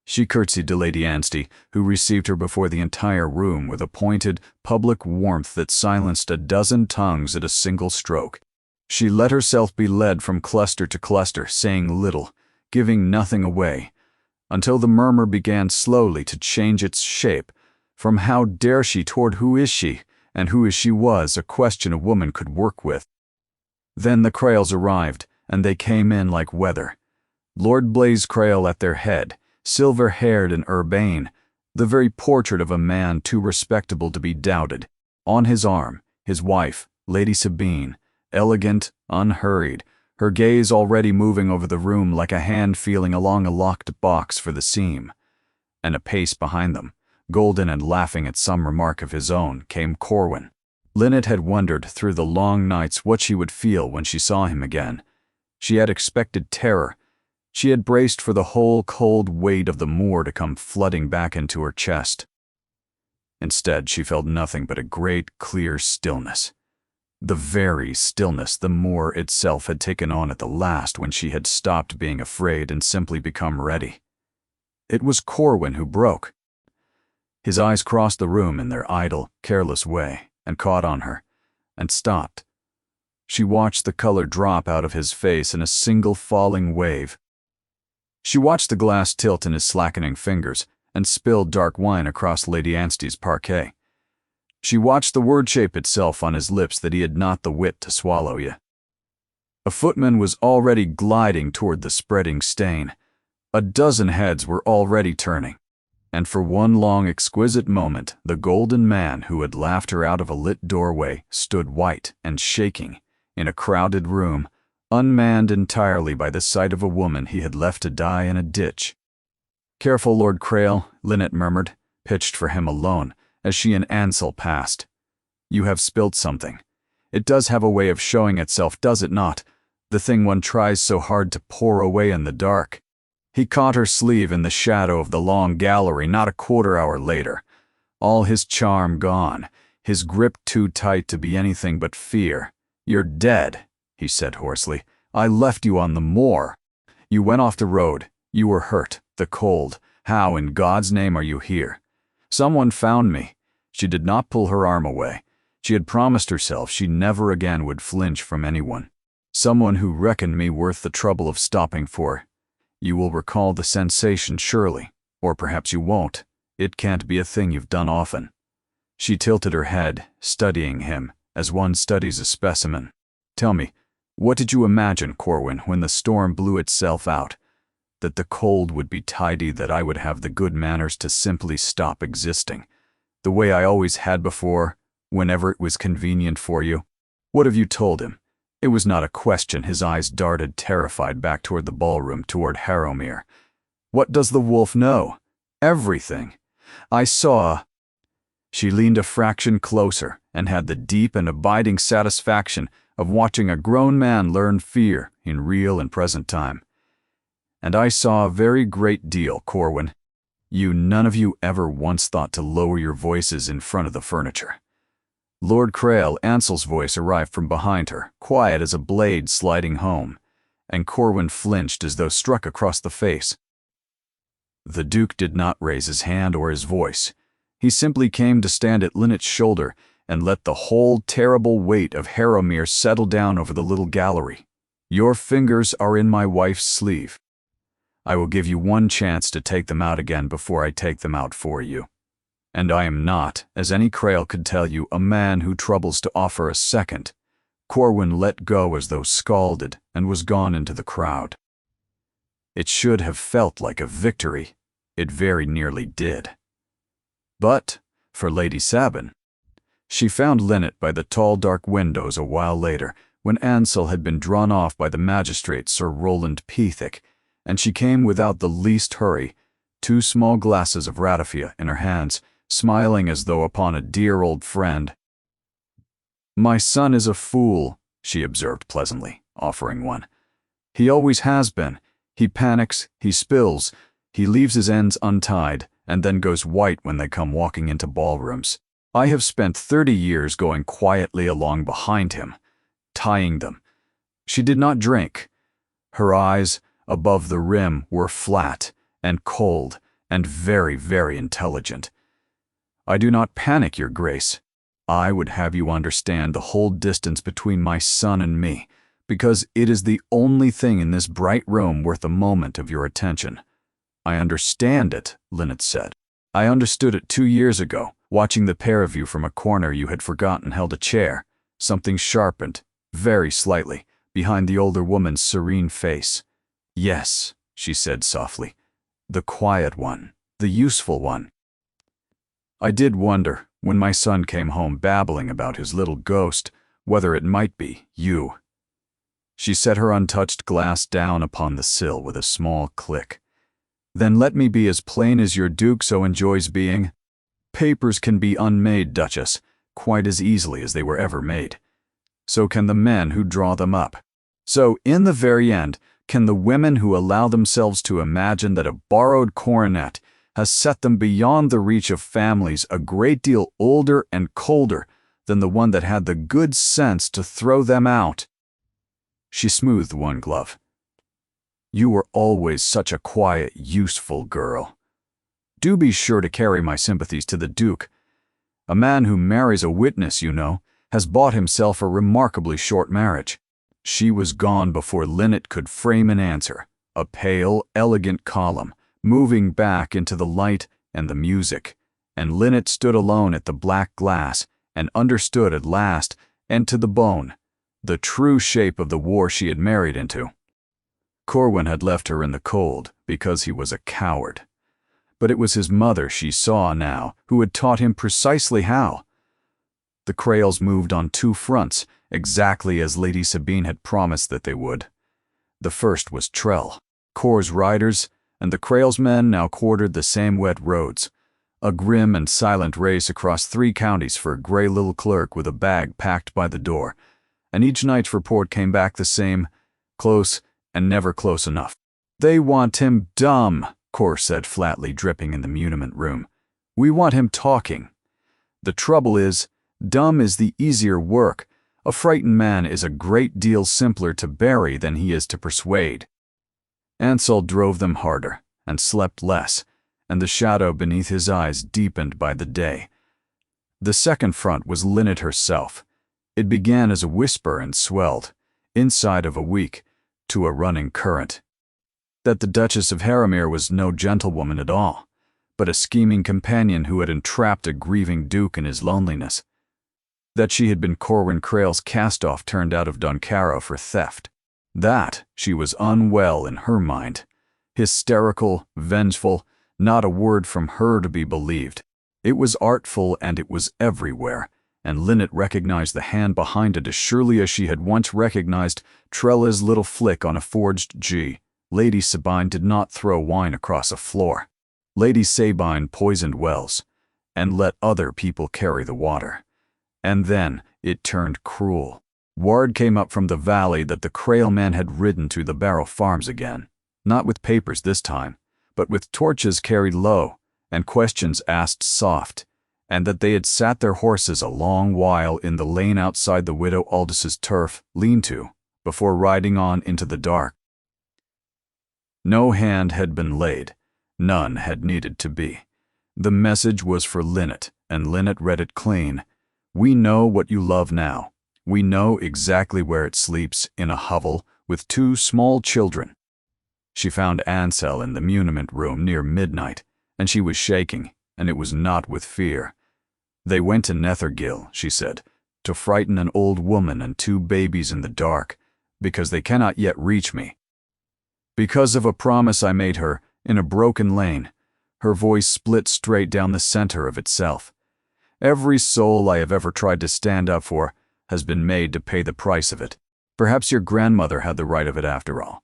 She curtsied to Lady Anstey, who received her before the entire room with a pointed, public warmth that silenced a dozen tongues at a single stroke. She let herself be led from cluster to cluster, saying little, giving nothing away, until the murmur began slowly to change its shape, from "how dare she" toward "who is she," and "who is she" was a question a woman could work with. Then the Crayles arrived, and they came in like weather. Lord Blaise Crayle at their head, silver-haired and urbane, the very portrait of a man too respectable to be doubted. On his arm, his wife, Lady Sabine, elegant, unhurried, her gaze already moving over the room like a hand feeling along a locked box for the seam. And a pace behind them, golden and laughing at some remark of his own, came Corwin. Linnet had wondered through the long nights what she would feel when she saw him again. She had expected terror. She had braced for the whole cold weight of the moor to come flooding back into her chest. Instead, she felt nothing but a great, clear stillness. The very stillness the moor itself had taken on at the last when she had stopped being afraid and simply become ready. It was Corwin who broke. His eyes crossed the room in their idle, careless way and caught on her, and stopped. She watched the color drop out of his face in a single falling wave. She watched the glass tilt in his slackening fingers and spilled dark wine across Lady Anstey's parquet. She watched the word shape itself on his lips that he had not the wit to swallow yet. A footman was already gliding toward the spreading stain. A dozen heads were already turning. And for one long exquisite moment, the golden man who had laughed her out of a lit doorway stood white and shaking in a crowded room, unmanned entirely by the sight of a woman he had left to die in a ditch. "Careful, Lord Crayle," Linnet murmured, pitched for him alone, as she and Ansel passed. "You have spilt something. It does have a way of showing itself, does it not? The thing one tries so hard to pour away in the dark." He caught her sleeve in the shadow of the long gallery not a quarter-hour later. All his charm gone, his grip too tight to be anything but fear. "You're dead," he said hoarsely. "I left you on the moor. You went off the road. You were hurt, the cold. How in God's name are you here?" "Someone found me." She did not pull her arm away. She had promised herself she never again would flinch from anyone. "Someone who reckoned me worth the trouble of stopping for. You will recall the sensation, surely. Or perhaps you won't. It can't be a thing you've done often." She tilted her head, studying him, as one studies a specimen. "Tell me, what did you imagine, Corwin, when the storm blew itself out? That the cold would be tidy, that I would have the good manners to simply stop existing, the way I always had before, whenever it was convenient for you? What have you told him?" It was not a question. His eyes darted terrified back toward the ballroom, toward Harrowmere. "What does the wolf know?" "Everything. I saw—" She leaned a fraction closer and had the deep and abiding satisfaction of watching a grown man learn fear in real and present time. "And I saw a very great deal, Corwin. You none of you ever once thought to lower your voices in front of the furniture." Lord Crail, Ansel's voice arrived from behind her, quiet as a blade sliding home, and Corwin flinched as though struck across the face. The Duke did not raise his hand or his voice. He simply came to stand at Linnet's shoulder and let the whole terrible weight of Harrowmere settle down over the little gallery. "Your fingers are in my wife's sleeve. I will give you one chance to take them out again before I take them out for you. And I am not, as any Crail could tell you, a man who troubles to offer a second." Corwin let go as though scalded and was gone into the crowd. It should have felt like a victory. It very nearly did. But, for Lady Sabin, she found Linnet by the tall dark windows a while later, when Ansel had been drawn off by the magistrate Sir Roland Pethick, and she came without the least hurry, 2 small glasses of ratafia in her hands, smiling as though upon a dear old friend. "My son is a fool," she observed pleasantly, offering one. "He always has been. He panics, he spills, he leaves his ends untied, and then goes white when they come walking into ballrooms. I have spent 30 years going quietly along behind him, tying them." She did not drink. Her eyes, above the rim, were flat and cold and very, very intelligent. "I do not panic, Your Grace. I would have you understand the whole distance between my son and me, because it is the only thing in this bright room worth a moment of your attention." "I understand it," Linnet said. "I understood it 2 years ago, watching the pair of you from a corner you had forgotten held a chair. Something sharpened, very slightly, behind the older woman's serene face." "Yes," she said softly. "The quiet one, the useful one. I did wonder, when my son came home babbling about his little ghost, whether it might be you." She set her untouched glass down upon the sill with a small click. "Then let me be as plain as your Duke so enjoys being. Papers can be unmade, Duchess, quite as easily as they were ever made. So can the men who draw them up. So, in the very end, can the women who allow themselves to imagine that a borrowed coronet has set them beyond the reach of families a great deal older and colder than the one that had the good sense to throw them out." She smoothed one glove. "You were always such a quiet, useful girl. Do be sure to carry my sympathies to the Duke. A man who marries a witness, you know, has bought himself a remarkably short marriage." She was gone before Linnet could frame an answer, a pale, elegant column, moving back into the light and the music, and Linnet stood alone at the black glass and understood at last, and to the bone, the true shape of the war she had married into. Corwin had left her in the cold because he was a coward. But it was his mother she saw now who had taught him precisely how. The Crails moved on 2 fronts, exactly as Lady Sabine had promised that they would. The first was Trell, Cor's riders, and the Crails' men now quartered the same wet roads. A grim and silent race across 3 counties for a gray little clerk with a bag packed by the door, and each night's report came back the same, close and never close enough. "They want him dumb," Cor said flatly, dripping in the muniment room. "We want him talking. The trouble is, dumb is the easier work. A frightened man is a great deal simpler to bury than he is to persuade." Ansel drove them harder, and slept less, and the shadow beneath his eyes deepened by the day. The second front was Lynette herself. It began as a whisper and swelled, inside of a week, to a running current. That the Duchess of Harrowmere was no gentlewoman at all, but a scheming companion who had entrapped a grieving duke in his loneliness. That she had been Corwin Crail's cast-off turned out of Doncarrow for theft. That she was unwell in her mind, hysterical, vengeful, not a word from her to be believed. It was artful and it was everywhere, and Lynette recognized the hand behind it as surely as she had once recognized Trella's little flick on a forged G. Lady Sabine did not throw wine across a floor. Lady Sabine poisoned wells, and let other people carry the water. And then it turned cruel. Word came up from the valley that the Crail men had ridden to the Barrow Farms again, not with papers this time, but with torches carried low, and questions asked soft, and that they had sat their horses a long while in the lane outside the widow Aldous' turf lean-to, before riding on into the dark. No hand had been laid, none had needed to be. The message was for Lynette, and Lynette read it clean. "We know what you love now. We know exactly where it sleeps, in a hovel, with 2 small children." She found Ansel in the muniment room near midnight, and she was shaking, and it was not with fear. "They went to Nethergill," she said, "to frighten an old woman and 2 babies in the dark, because they cannot yet reach me. Because of a promise I made her, in a broken lane." Her voice split straight down the center of itself. "Every soul I have ever tried to stand up for has been made to pay the price of it. Perhaps your grandmother had the right of it after all.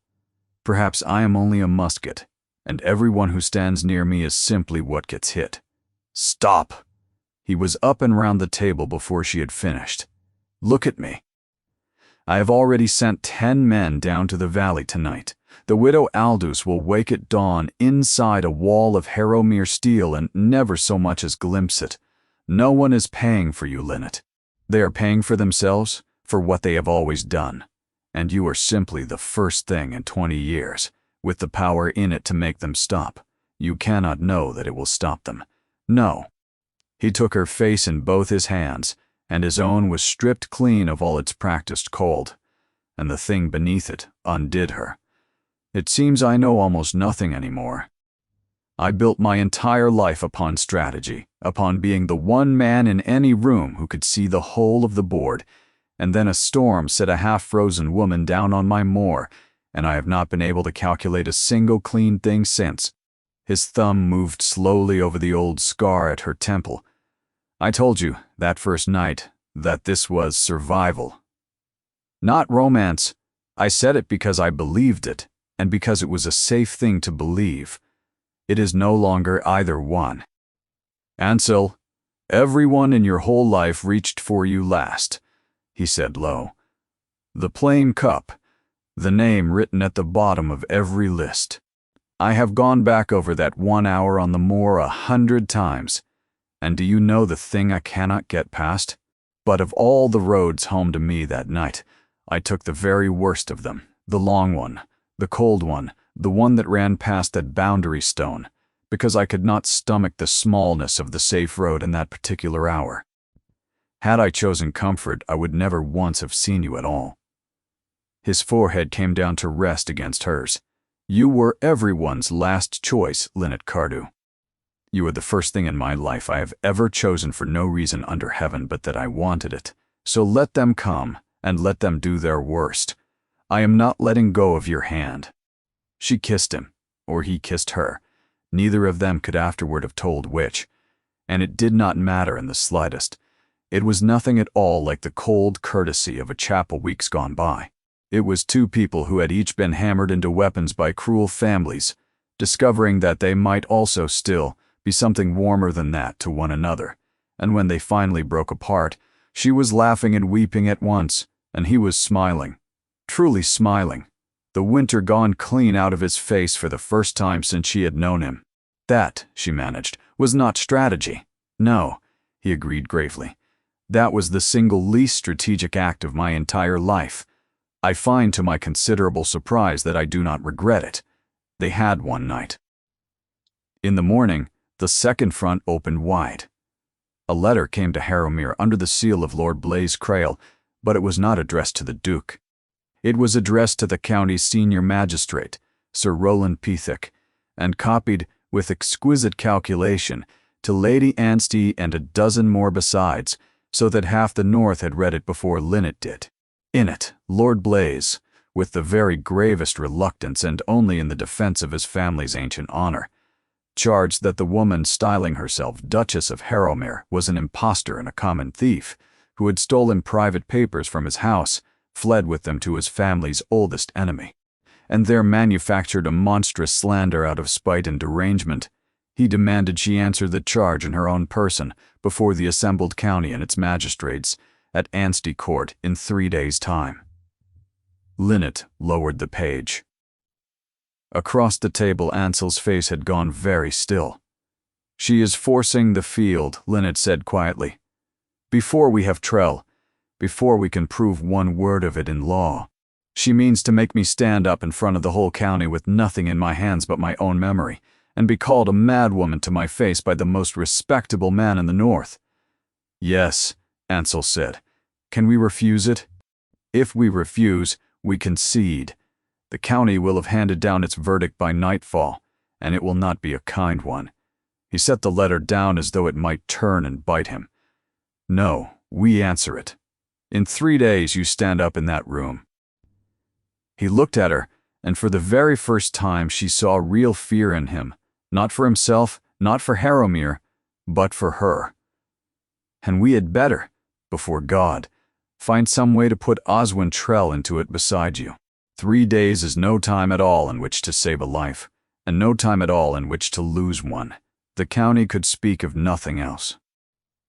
Perhaps I am only a musket, and everyone who stands near me is simply what gets hit." "Stop!" He was up and round the table before she had finished. "Look at me. I have already sent 10 men down to the valley tonight. The widow Aldous will wake at dawn inside a wall of Harrowmere steel and never so much as glimpse it. No one is paying for you, Lynette. They are paying for themselves, for what they have always done. And you are simply the first thing in 20 years, with the power in it to make them stop. You cannot know that it will stop them. No." He took her face in both his hands, and his own was stripped clean of all its practiced cold, and the thing beneath it undid her. "It seems I know almost nothing anymore. I built my entire life upon strategy, upon being the one man in any room who could see the whole of the board, and then a storm set a half-frozen woman down on my moor, and I have not been able to calculate a single clean thing since." His thumb moved slowly over the old scar at her temple. "I told you, that first night, that this was survival. Not romance. I said it because I believed it, and because it was a safe thing to believe. It is no longer either one. Ansel, everyone in your whole life reached for you last," he said low. "The plain cup, the name written at the bottom of every list. I have gone back over that 1 hour on the moor 100 times, and do you know the thing I cannot get past? But of all the roads home to me that night, I took the very worst of them, the long one, the cold one, the one that ran past that boundary stone, because I could not stomach the smallness of the safe road in that particular hour. Had I chosen comfort, I would never once have seen you at all." His forehead came down to rest against hers. "You were everyone's last choice, Lynette Cardew. You were the first thing in my life I have ever chosen for no reason under heaven but that I wanted it. So let them come, and let them do their worst. I am not letting go of your hand." She kissed him, or he kissed her. Neither of them could afterward have told which, and it did not matter in the slightest. It was nothing at all like the cold courtesy of a chapel weeks gone by. It was 2 people who had each been hammered into weapons by cruel families, discovering that they might also still, be something warmer than that to one another. And when they finally broke apart, she was laughing and weeping at once, and he was smiling. Truly smiling. The winter gone clean out of his face for the first time since she had known him. That, she managed, was not strategy. No, he agreed gravely. That was the single least strategic act of my entire life. I find to my considerable surprise that I do not regret it. They had one night. In the morning, the second front opened wide. A letter came to Harrowmere under the seal of Lord Blaise Crail, but it was not addressed to the Duke. It was addressed to the county's senior magistrate, Sir Rowland Pethick, and copied, with exquisite calculation, to Lady Anstey and a dozen more besides, so that half the North had read it before Linnet did. In it, Lord Blaise, with the very gravest reluctance and only in the defense of his family's ancient honor, charged that the woman styling herself Duchess of Harrowmere was an impostor and a common thief, who had stolen private papers from his house, fled with them to his family's oldest enemy, and there manufactured a monstrous slander out of spite and derangement. He demanded she answer the charge in her own person before the assembled county and its magistrates at Anstey Court in 3 days' time. Linnet lowered the page. Across the table, Ansel's face had gone very still. "She is forcing the field," Linnet said quietly. "Before we have Trell, before we can prove one word of it in law, she means to make me stand up in front of the whole county with nothing in my hands but my own memory, and be called a madwoman to my face by the most respectable man in the North." "Yes," Ansel said. "Can we refuse it?" "If we refuse, we concede. The county will have handed down its verdict by nightfall, and it will not be a kind one." He set the letter down as though it might turn and bite him. "No, we answer it. In 3 days you stand up in that room." He looked at her, and for the very first time she saw real fear in him, not for himself, not for Harrowmere, but for her. "And we had better, before God, find some way to put Oswin Trell into it beside you. 3 days is no time at all in which to save a life, and no time at all in which to lose one. The county could speak of nothing else."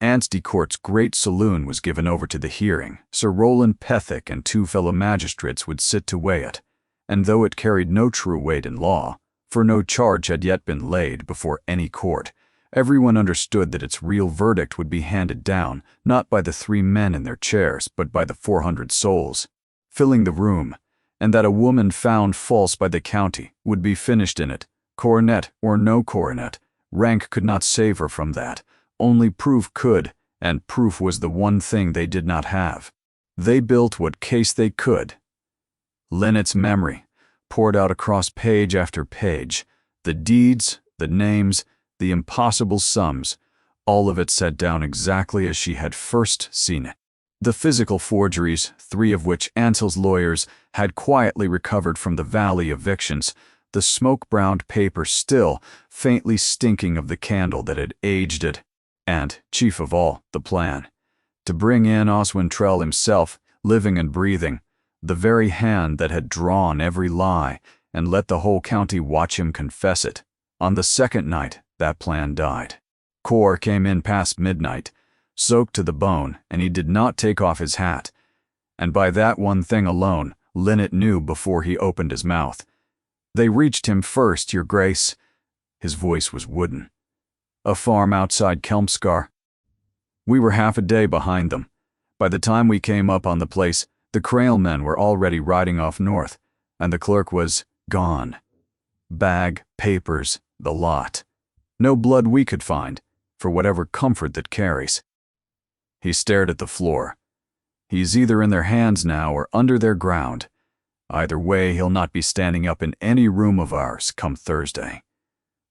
Anstey Court's great saloon was given over to the hearing. Sir Rowland Pethick and 2 fellow magistrates would sit to weigh it, and though it carried no true weight in law, for no charge had yet been laid before any court, everyone understood that its real verdict would be handed down not by the 3 men in their chairs, but by the 400 souls filling the room, and that a woman found false by the county would be finished in it, coronet or no coronet. Rank could not save her from that. Only proof could, and proof was the one thing they did not have. They built what case they could. Linnet's memory poured out across page after page, the deeds, the names, the impossible sums, all of it set down exactly as she had first seen it. The physical forgeries, 3 of which Ansel's lawyers had quietly recovered from the Valley evictions, the smoke-browned paper still faintly stinking of the candle that had aged it, and, chief of all, the plan, to bring in Oswin Trell himself, living and breathing, the very hand that had drawn every lie, and let the whole county watch him confess it. On the second night, that plan died. Cor came in past midnight, soaked to the bone, and he did not take off his hat. And by that one thing alone, Linnet knew before he opened his mouth. "They reached him first, your grace." His voice was wooden. "A farm outside Kelmscar. We were half a day behind them. By the time we came up on the place, the Crail men were already riding off north, and the clerk was gone. Bag, papers, the lot. No blood we could find, for whatever comfort that carries." He stared at the floor. "He's either in their hands now or under their ground. Either way, he'll not be standing up in any room of ours come Thursday."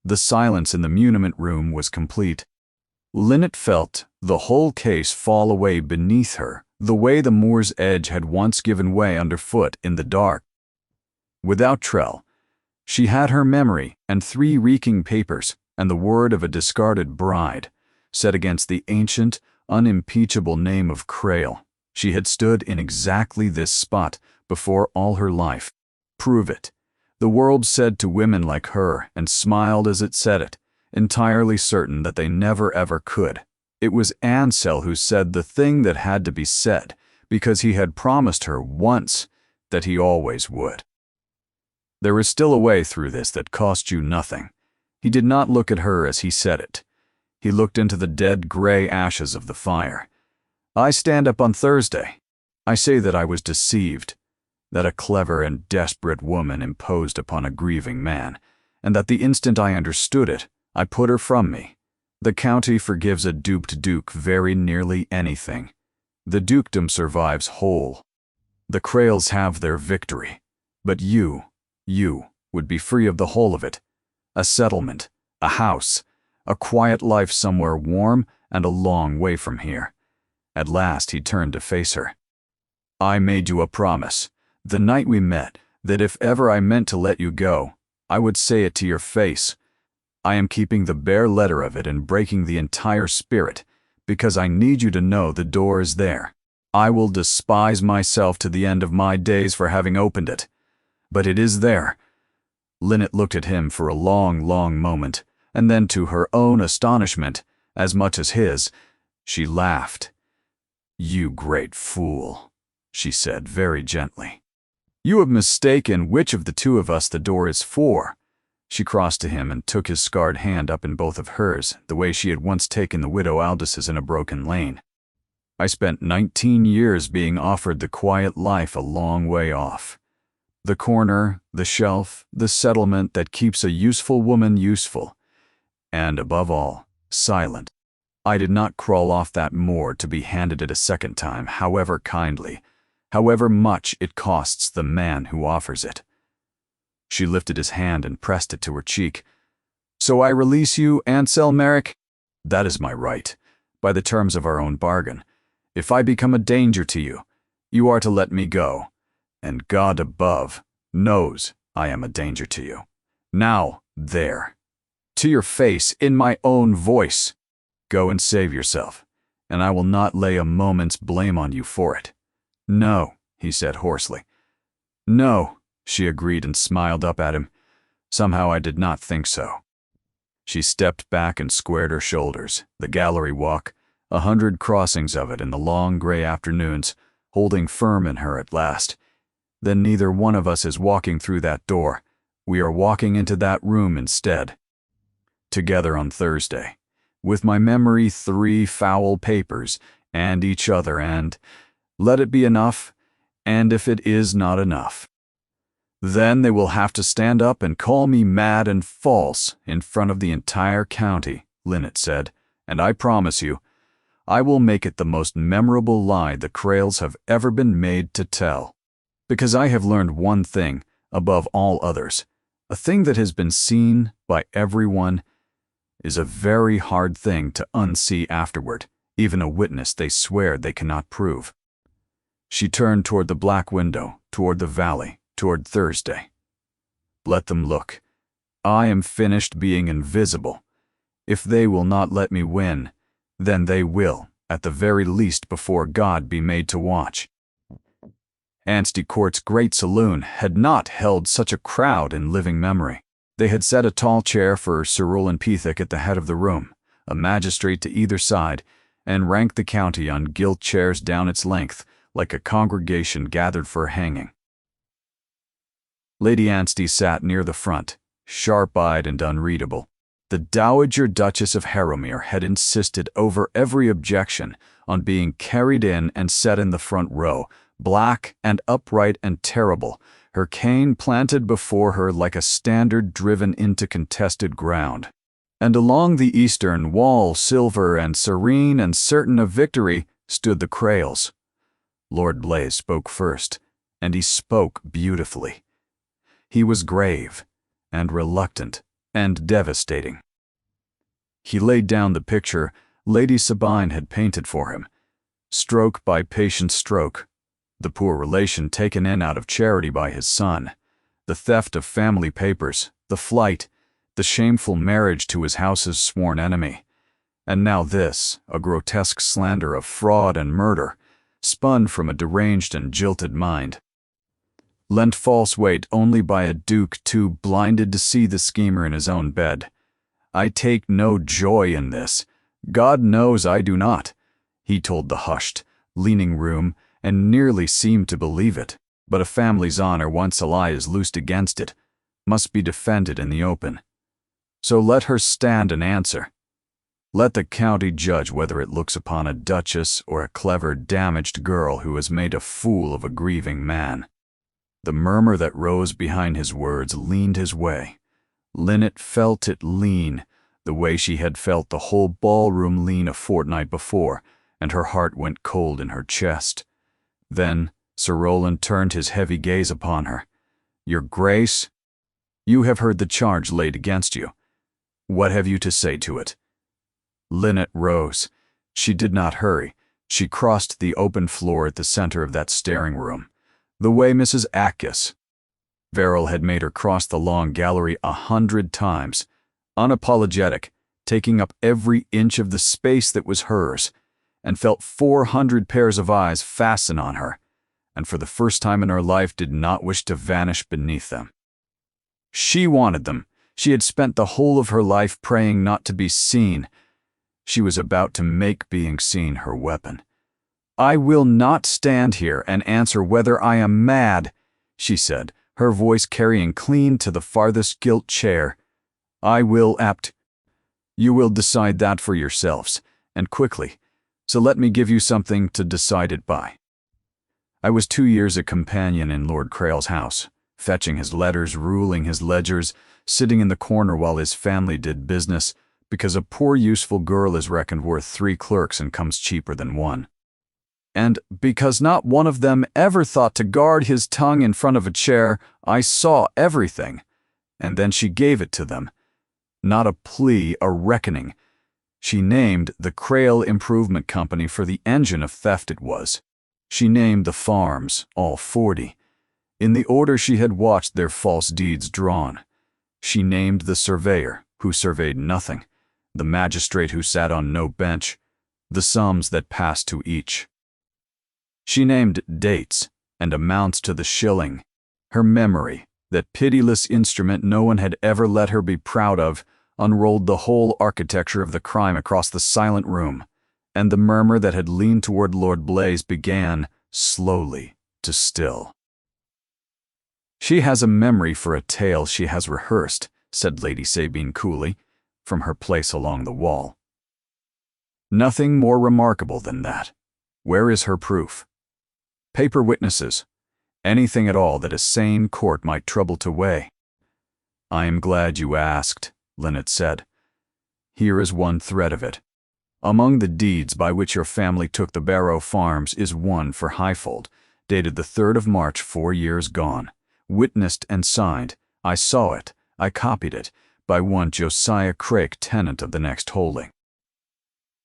The silence in the muniment room was complete. Linnet felt the whole case fall away beneath her, the way the moor's edge had once given way underfoot in the dark. Without Trell, she had her memory and 3 reeking papers and the word of a discarded bride, set against the ancient, unimpeachable name of Crail. She had stood in exactly this spot before all her life. Prove it. The world said to women like her, and smiled as it said it. entirely certain that they never ever could. It was Ansel who said the thing that had to be said, because he had promised her once that he always would. There is still a way through this that cost you nothing. He did not look at her as he said it. He looked into the dead gray ashes of the fire. I stand up on Thursday. I say that I was deceived, that a clever and desperate woman imposed upon a grieving man, and that the instant I understood it, I put her from me. The county forgives a duped duke very nearly anything. The dukedom survives whole. The Krails have their victory, but you would be free of the whole of it. A settlement, a house, a quiet life somewhere warm and a long way from here. At last he turned to face her. I made you a promise, the night we met, that if ever I meant to let you go, I would say it to your face. I am keeping the bare letter of it and breaking the entire spirit, because I need you to know the door is there. I will despise myself to the end of my days for having opened it. But it is there. Lynette looked at him for a long, long moment, and then, to her own astonishment, as much as his, she laughed. You great fool, she said very gently. You have mistaken which of the two of us the door is for. She crossed to him and took his scarred hand up in both of hers, the way she had once taken the widow Aldous' in a broken lane. I spent 19 years being offered the quiet life a long way off. The corner, the shelf, the settlement that keeps a useful woman useful. And above all, silent. I did not crawl off that moor to be handed it a second time, however kindly, however much it costs the man who offers it. She lifted his hand and pressed it to her cheek. So I release you, Ansel Merrick? That is my right, by the terms of our own bargain. If I become a danger to you, you are to let me go. And God above knows I am a danger to you. Now, there. To your face, in my own voice. Go and save yourself, and I will not lay a moment's blame on you for it. No, he said hoarsely. No, she agreed and smiled up at him. Somehow I did not think so. She stepped back and squared her shoulders, the gallery walk, 100 crossings of it in the long gray afternoons, holding firm in her at last. Then neither one of us is walking through that door. We are walking into that room instead. Together on Thursday, with my memory 3 foul papers, and each other, and let it be enough, and if it is not enough. Then they will have to stand up and call me mad and false in front of the entire county, Lynette said, and I promise you, I will make it the most memorable lie the Krails have ever been made to tell. Because I have learned one thing, above all others, a thing that has been seen by everyone is a very hard thing to unsee afterward, even a witness they swear they cannot prove. She turned toward the black window, toward the valley, toward Thursday. Let them look. I am finished being invisible. If they will not let me win, then they will, at the very least before God, be made to watch. Anstey Court's great saloon had not held such a crowd in living memory. They had set a tall chair for Sir Roland Pethick at the head of the room, a magistrate to either side, and ranked the county on gilt chairs down its length, like a congregation gathered for hanging. Lady Anstey sat near the front, sharp-eyed and unreadable. The Dowager Duchess of Harrowmere had insisted over every objection on being carried in and set in the front row, black and upright and terrible, her cane planted before her like a standard driven into contested ground. And along the eastern wall, silver and serene and certain of victory, stood the Krails. Lord Blaise spoke first, and he spoke beautifully. He was grave, and reluctant, and devastating. He laid down the picture Lady Sabine had painted for him, stroke by patient stroke, the poor relation taken in out of charity by his son, the theft of family papers, the flight, the shameful marriage to his house's sworn enemy, and now this, a grotesque slander of fraud and murder, spun from a deranged and jilted mind. Lent false weight only by a duke too blinded to see the schemer in his own bed. I take no joy in this. God knows I do not, he told the hushed, leaning room, and nearly seemed to believe it. But a family's honor, once a lie is loosed against it, must be defended in the open. So let her stand and answer. Let the county judge whether it looks upon a duchess or a clever, damaged girl who has made a fool of a grieving man. The murmur that rose behind his words leaned his way. Linnet felt it lean, the way she had felt the whole ballroom lean a fortnight before, and her heart went cold in her chest. Then Sir Rowland turned his heavy gaze upon her. "Your Grace, you have heard the charge laid against you. What have you to say to it?" Linnet rose. She did not hurry. She crossed the open floor at the center of that staring room, the way Mrs. Atkins. Verrill had made her cross the long gallery 100 times, unapologetic, taking up every inch of the space that was hers, and felt 400 pairs of eyes fasten on her, and for the first time in her life did not wish to vanish beneath them. She wanted them. She had spent the whole of her life praying not to be seen. She was about to make being seen her weapon. "I will not stand here and answer whether I am mad," she said, her voice carrying clean to the farthest gilt chair. "I will You will decide that for yourselves, and quickly, so let me give you something to decide it by. I was 2 years a companion in Lord Crail's house, fetching his letters, ruling his ledgers, sitting in the corner while his family did business, because a poor useful girl is reckoned worth 3 clerks and comes cheaper than 1. And because not one of them ever thought to guard his tongue in front of a chair, I saw everything. And then she gave it to them. Not a plea, a reckoning. She named the Crail Improvement Company for the engine of theft it was. She named the farms, all 40, in the order she had watched their false deeds drawn. She named the surveyor, who surveyed nothing, the magistrate who sat on no bench, the sums that passed to each. She named dates and amounts to the shilling. Her memory, that pitiless instrument no one had ever let her be proud of, unrolled the whole architecture of the crime across the silent room, and the murmur that had leaned toward Lord Blaise began, slowly, to still. "She has a memory for a tale she has rehearsed," said Lady Sabine coolly, from her place along the wall. "Nothing more remarkable than that. Where is her proof? Paper witnesses, anything at all that a sane court might trouble to weigh." "I am glad you asked," Linnet said. "Here is one thread of it. Among the deeds by which your family took the Barrow Farms is one for Highfold, dated the 3rd of March 4 years gone, witnessed and signed, I saw it, I copied it, by one Josiah Craik, tenant of the next holding."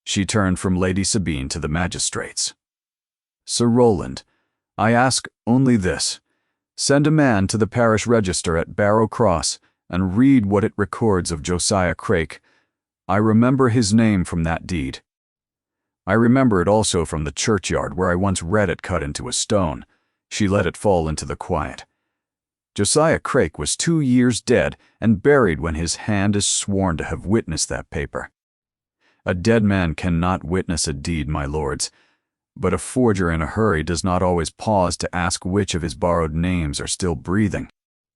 She turned from Lady Sabine to the magistrates. "Sir Rowland, I ask only this. Send a man to the parish register at Barrow Cross and read what it records of Josiah Craik. I remember his name from that deed. I remember it also from the churchyard where I once read it cut into a stone. She let it fall into the quiet. Josiah Craik was 2 years dead and buried when his hand is sworn to have witnessed that paper. A dead man cannot witness a deed, my lords, but a forger in a hurry does not always pause to ask which of his borrowed names are still breathing."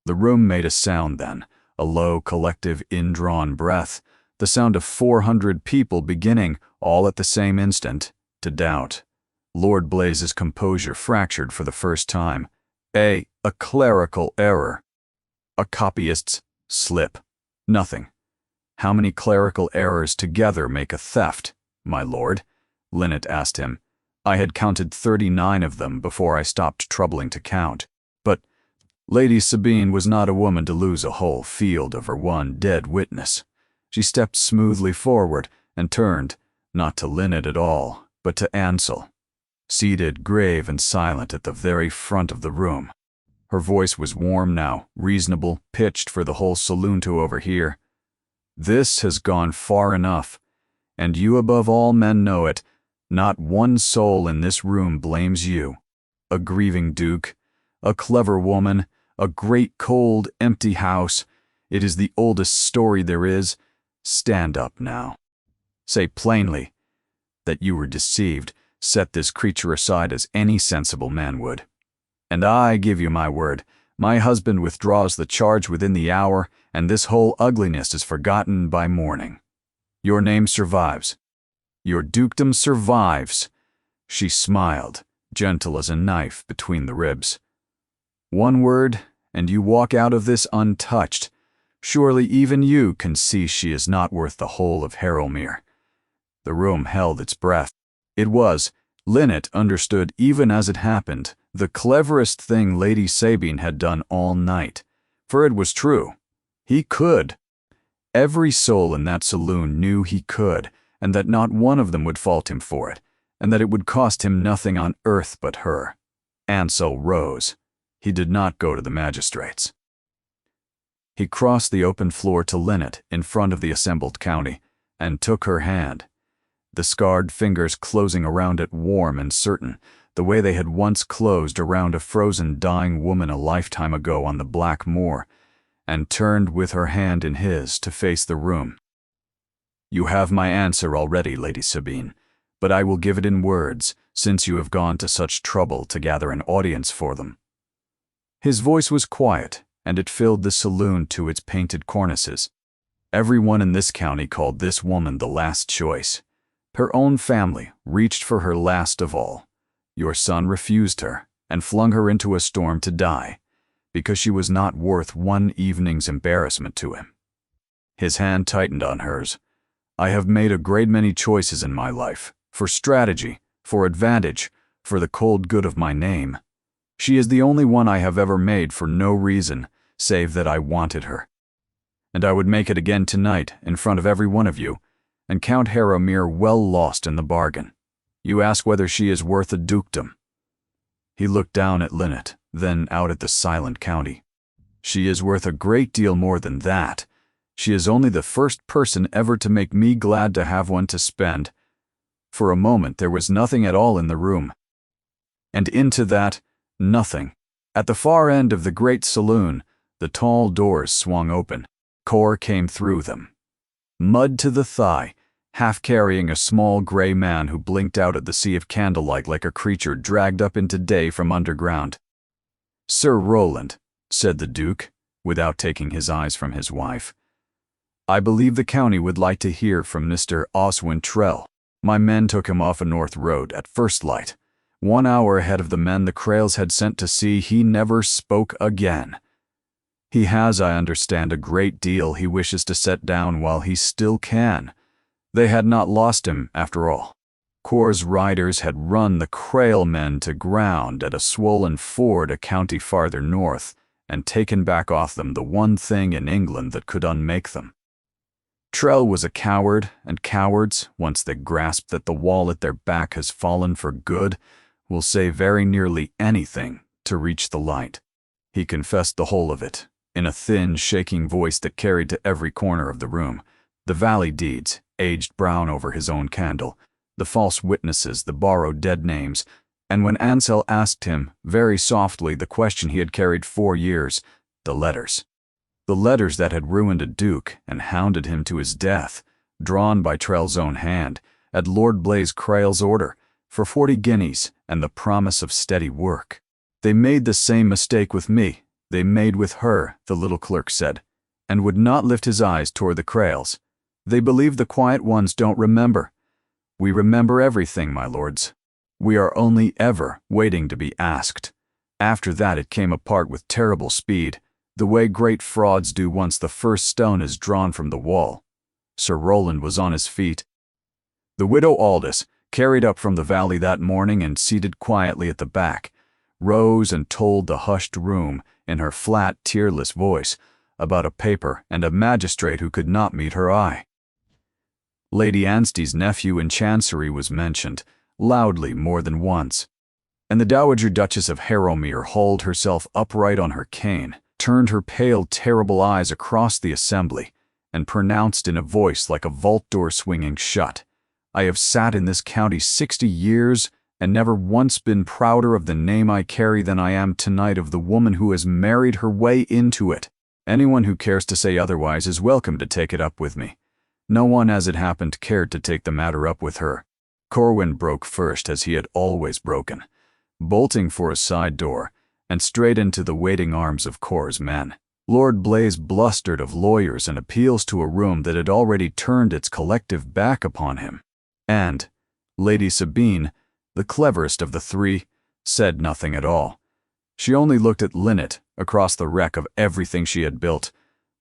The room made a sound then, a low, collective, indrawn breath, the sound of 400 people beginning, all at the same instant, to doubt. Lord Blaise's composure fractured for the first time. A clerical error. A copyist's slip. Nothing. "How many clerical errors together make a theft, my lord?" Linnet asked him. "I had counted 39 of them before I stopped troubling to count." But Lady Sabine was not a woman to lose a whole field over one dead witness. She stepped smoothly forward and turned, not to Linnet at all, but to Ansel, seated grave and silent at the very front of the room. Her voice was warm now, reasonable, pitched for the whole saloon to overhear. "This has gone far enough, and you above all men know it. Not one soul in this room blames you. A grieving duke, a clever woman, a great cold, empty house. It is the oldest story there is. Stand up now. Say plainly that you were deceived. Set this creature aside as any sensible man would. And I give you my word, my husband withdraws the charge within the hour, and this whole ugliness is forgotten by morning. Your name survives. Your dukedom survives." She smiled, gentle as a knife between the ribs. "One word, and you walk out of this untouched. Surely even you can see she is not worth the whole of Harrowmere." The room held its breath. It was, Linnet understood even as it happened, the cleverest thing Lady Sabine had done all night. For it was true. He could. Every soul in that saloon knew he could, and that not one of them would fault him for it, and that it would cost him nothing on earth but her. Ansel rose. He did not go to the magistrates. He crossed the open floor to Linnet in front of the assembled county, and took her hand. The scarred fingers closing around it warm and certain, the way they had once closed around a frozen dying woman a lifetime ago on the Black Moor, and turned with her hand in his to face the room. "You have my answer already, Lady Sabine, but I will give it in words, since you have gone to such trouble to gather an audience for them." His voice was quiet, and it filled the saloon to its painted cornices. Everyone in this county called this woman the last choice. Her own family reached for her last of all. Your son refused her and flung her into a storm to die, because she was not worth one evening's embarrassment to him. His hand tightened on hers. "I have made a great many choices in my life, for strategy, for advantage, for the cold good of my name. She is the only one I have ever made for no reason, save that I wanted her. And I would make it again tonight in front of every one of you, and count Harrowmere well lost in the bargain. You ask whether she is worth a dukedom." He looked down at Linnet, then out at the silent county. "She is worth a great deal more than that. She is only the first person ever to make me glad to have one to spend." For a moment there was nothing at all in the room. And into that, nothing. At the far end of the great saloon, the tall doors swung open. Cor came through them, mud to the thigh, half carrying a small gray man who blinked out at the sea of candlelight like a creature dragged up into day from underground. "Sir Roland," said the Duke, without taking his eyes from his wife, "I believe the county would like to hear from Mr. Oswin Trell. My men took him off a north road at first light. 1 hour ahead of the men the Krails had sent to sea. He never spoke again. He has, I understand, a great deal he wishes to set down while he still can. They had not lost him, after all. Cor's riders had run the Krail men to ground at a swollen ford a county farther north, and taken back off them the one thing in England that could unmake them. Trell was a coward, and cowards, once they grasp that the wall at their back has fallen for good, will say very nearly anything to reach the light. He confessed the whole of it, in a thin, shaking voice that carried to every corner of the room. The valley deeds, aged brown over his own candle, the false witnesses, the borrowed dead names, and when Ansel asked him, very softly, the question he had carried 4 years, the letters. The letters that had ruined a duke and hounded him to his death, drawn by Trell's own hand, at Lord Blaise Crail's order, for 40 guineas and the promise of steady work. They made the same mistake with me. They made with her, the little clerk said, and would not lift his eyes toward the Krails. They believe the quiet ones don't remember. We remember everything, my lords. We are only ever waiting to be asked. After that it came apart with terrible speed, the way great frauds do once the first stone is drawn from the wall. Sir Roland was on his feet. The widow Aldous, carried up from the valley that morning and seated quietly at the back, rose and told the hushed room, in her flat, tearless voice, about a paper and a magistrate who could not meet her eye. Lady Anstey's nephew in Chancery was mentioned, loudly more than once, and the Dowager Duchess of Harrowmere hauled herself upright on her cane, turned her pale, terrible eyes across the assembly, and pronounced in a voice like a vault door swinging shut, "I have sat in this county 60 years and never once been prouder of the name I carry than I am tonight of the woman who has married her way into it. Anyone who cares to say otherwise is welcome to take it up with me. No one, as it happened, cared to take the matter up with her. Corwin broke first, as he had always broken, bolting for a side door and straight into the waiting arms of Cor's men. Lord Blaze blustered of lawyers and appeals to a room that had already turned its collective back upon him. And Lady Sabine, the cleverest of the three, said nothing at all. She only looked at Linnet across the wreck of everything she had built.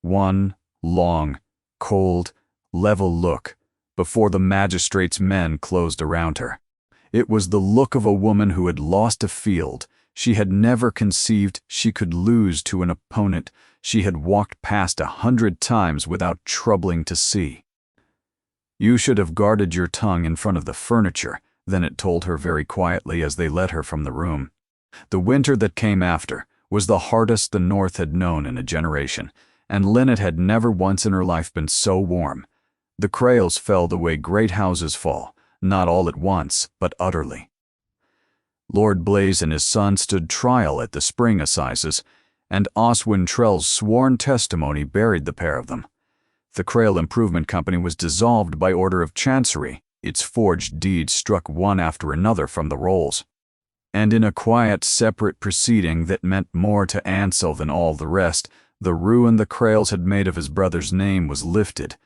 One long, cold, level look before the magistrate's men closed around her. It was the look of a woman who had lost a field she had never conceived she could lose to an opponent she had walked past 100 times without troubling to see. "You should have guarded your tongue in front of the furniture," then it told her very quietly as they led her from the room. The winter that came after was the hardest the North had known in a generation, and Linnet had never once in her life been so warm. The Crails fell the way great houses fall, not all at once, but utterly. Lord Blaze and his son stood trial at the spring assizes, and Oswin Trell's sworn testimony buried the pair of them. The Crail Improvement Company was dissolved by order of Chancery, its forged deeds struck one after another from the rolls. And in a quiet, separate proceeding that meant more to Ansel than all the rest, the ruin the Crails had made of his brother's name was lifted,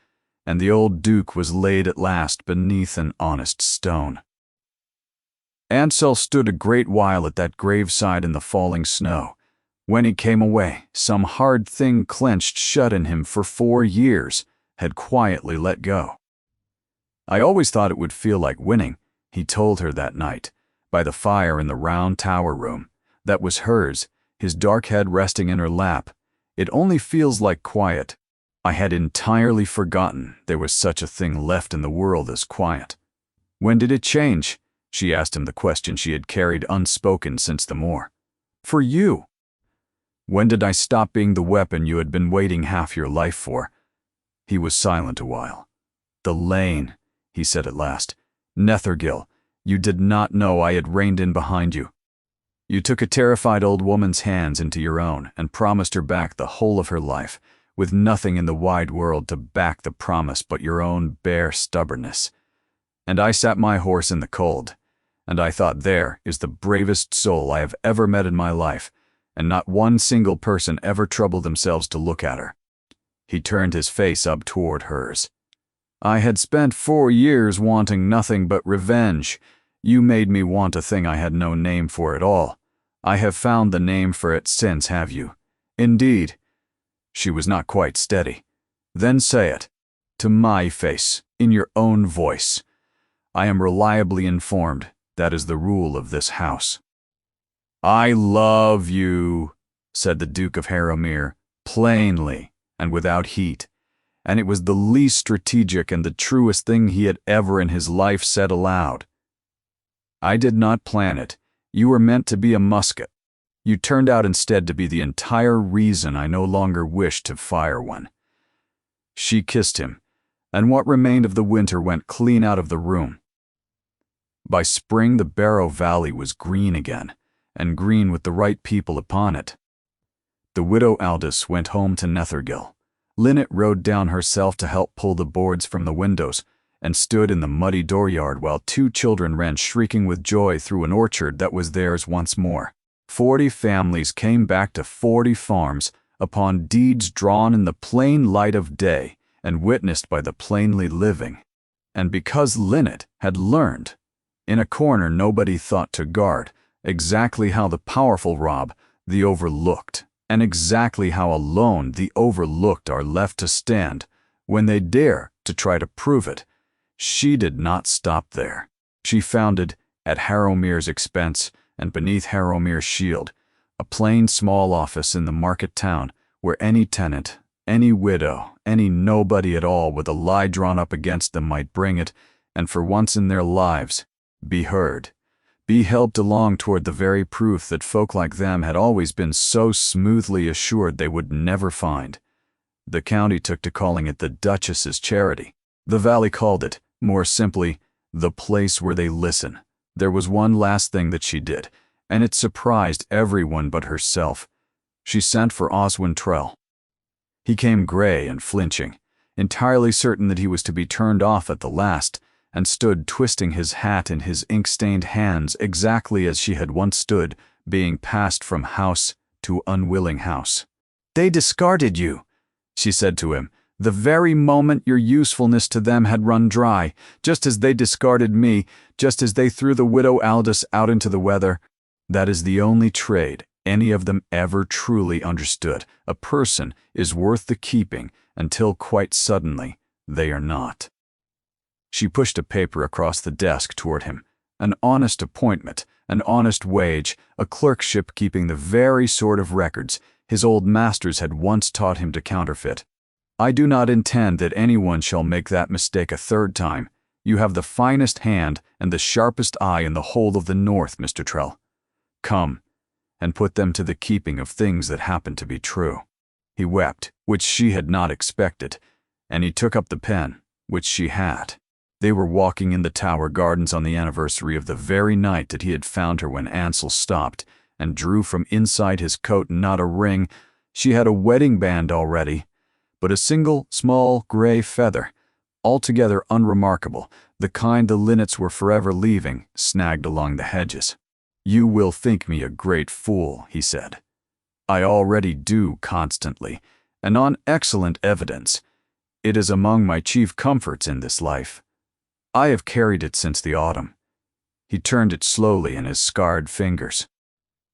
and the old Duke was laid at last beneath an honest stone. Ansel stood a great while at that graveside in the falling snow. When he came away, some hard thing clenched shut in him for 4 years had quietly let go. "I always thought it would feel like winning," he told her that night, by the fire in the round tower room. That was hers, his dark head resting in her lap. "It only feels like quiet. I had entirely forgotten there was such a thing left in the world as quiet." "When did it change?" She asked him the question she had carried unspoken since the moor. "For you. When did I stop being the weapon you had been waiting half your life for?" He was silent a while. "The lane," he said at last. "Nethergill, you did not know I had reined in behind you. You took a terrified old woman's hands into your own and promised her back the whole of her life, with nothing in the wide world to back the promise but your own bare stubbornness. And I sat my horse in the cold, and I thought, there is the bravest soul I have ever met in my life, and not one single person ever troubled themselves to look at her." He turned his face up toward hers. "I had spent 4 years wanting nothing but revenge. You made me want a thing I had no name for at all. I have found the name for it since, have you?" "Indeed." She was not quite steady. "Then say it. To my face, in your own voice. I am reliably informed. That is the rule of this house." "I love you," said the Duke of Harrowmere, plainly and without heat, and it was the least strategic and the truest thing he had ever in his life said aloud. "I did not plan it. You were meant to be a musket. You turned out instead to be the entire reason I no longer wished to fire one." She kissed him, and what remained of the winter went clean out of the room. By spring the Barrow Valley was green again, and green with the right people upon it. The widow Aldous went home to Nethergill. Linnet rode down herself to help pull the boards from the windows, and stood in the muddy dooryard while 2 children ran shrieking with joy through an orchard that was theirs once more. 40 families came back to 40 farms upon deeds drawn in the plain light of day and witnessed by the plainly living. And because Linnet had learned, in a corner nobody thought to guard, exactly how the powerful rob the overlooked, and exactly how alone the overlooked are left to stand when they dare to try to prove it, she did not stop there. She founded, at Harrowmere's expense and beneath Harrowmere's shield, a plain small office in the market town where any tenant, any widow, any nobody at all with a lie drawn up against them might bring it, and for once in their lives, be heard, be helped along toward the very proof that folk like them had always been so smoothly assured they would never find. The county took to calling it the Duchess's Charity. The valley called it, more simply, the place where they listen. There was one last thing that she did, and it surprised everyone but herself. She sent for Oswin Trell. He came gray and flinching, entirely certain that he was to be turned off at the last, and stood twisting his hat in his ink-stained hands exactly as she had once stood, being passed from house to unwilling house. "They discarded you," she said to him, "the very moment your usefulness to them had run dry, just as they discarded me, just as they threw the widow Aldous out into the weather. That is the only trade any of them ever truly understood. A person is worth the keeping until quite suddenly they are not." She pushed a paper across the desk toward him. An honest appointment, an honest wage, a clerkship keeping the very sort of records his old masters had once taught him to counterfeit. "I do not intend that anyone shall make that mistake a third time. You have the finest hand and the sharpest eye in the whole of the North, Mr. Trell. Come, and put them to the keeping of things that happen to be true." He wept, which she had not expected, and he took up the pen, which she had. They were walking in the Tower Gardens on the anniversary of the very night that he had found her when Ansel stopped and drew from inside his coat not a ring. She had a wedding band already, but a single small gray feather, altogether unremarkable, the kind the linnets were forever leaving, snagged along the hedges. "You will think me a great fool," he said. "I already do constantly, and on excellent evidence. It is among my chief comforts in this life. I have carried it since the autumn." He turned it slowly in his scarred fingers.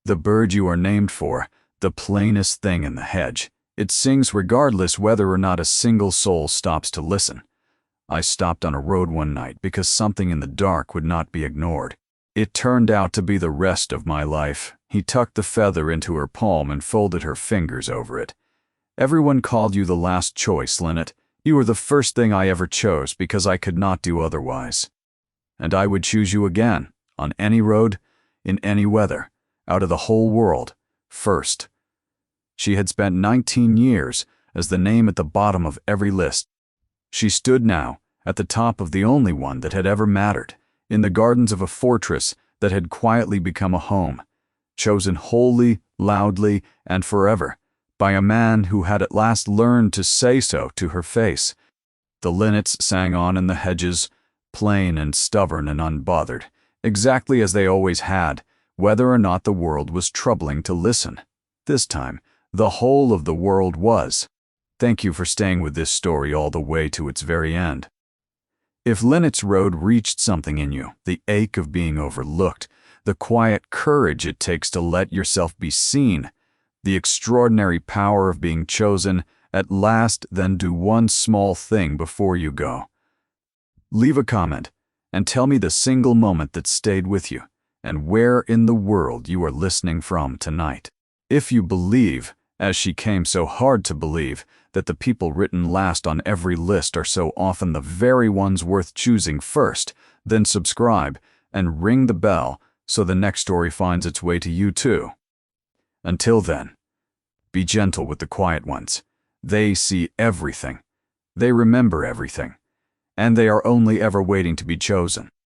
"The bird you are named for, the plainest thing in the hedge. It sings regardless whether or not a single soul stops to listen. I stopped on a road one night because something in the dark would not be ignored. It turned out to be the rest of my life." He tucked the feather into her palm and folded her fingers over it. "Everyone called you the last choice, Linnet. You were the first thing I ever chose because I could not do otherwise. And I would choose you again, on any road, in any weather, out of the whole world, first." She had spent 19 years as the name at the bottom of every list. She stood now at the top of the only one that had ever mattered, in the gardens of a fortress that had quietly become a home, chosen wholly, loudly, and forever, by a man who had at last learned to say so to her face. The linnets sang on in the hedges, plain and stubborn and unbothered, exactly as they always had, whether or not the world was troubling to listen. This time, the whole of the world was. Thank you for staying with this story all the way to its very end. If Linnet's Road reached something in you, the ache of being overlooked, the quiet courage it takes to let yourself be seen, the extraordinary power of being chosen, at last then do one small thing before you go. Leave a comment and tell me the single moment that stayed with you and where in the world you are listening from tonight. If you believe, as she came so hard to believe, that the people written last on every list are so often the very ones worth choosing first, then subscribe and ring the bell so the next story finds its way to you too. Until then, be gentle with the quiet ones. They see everything. They remember everything. And they are only ever waiting to be chosen.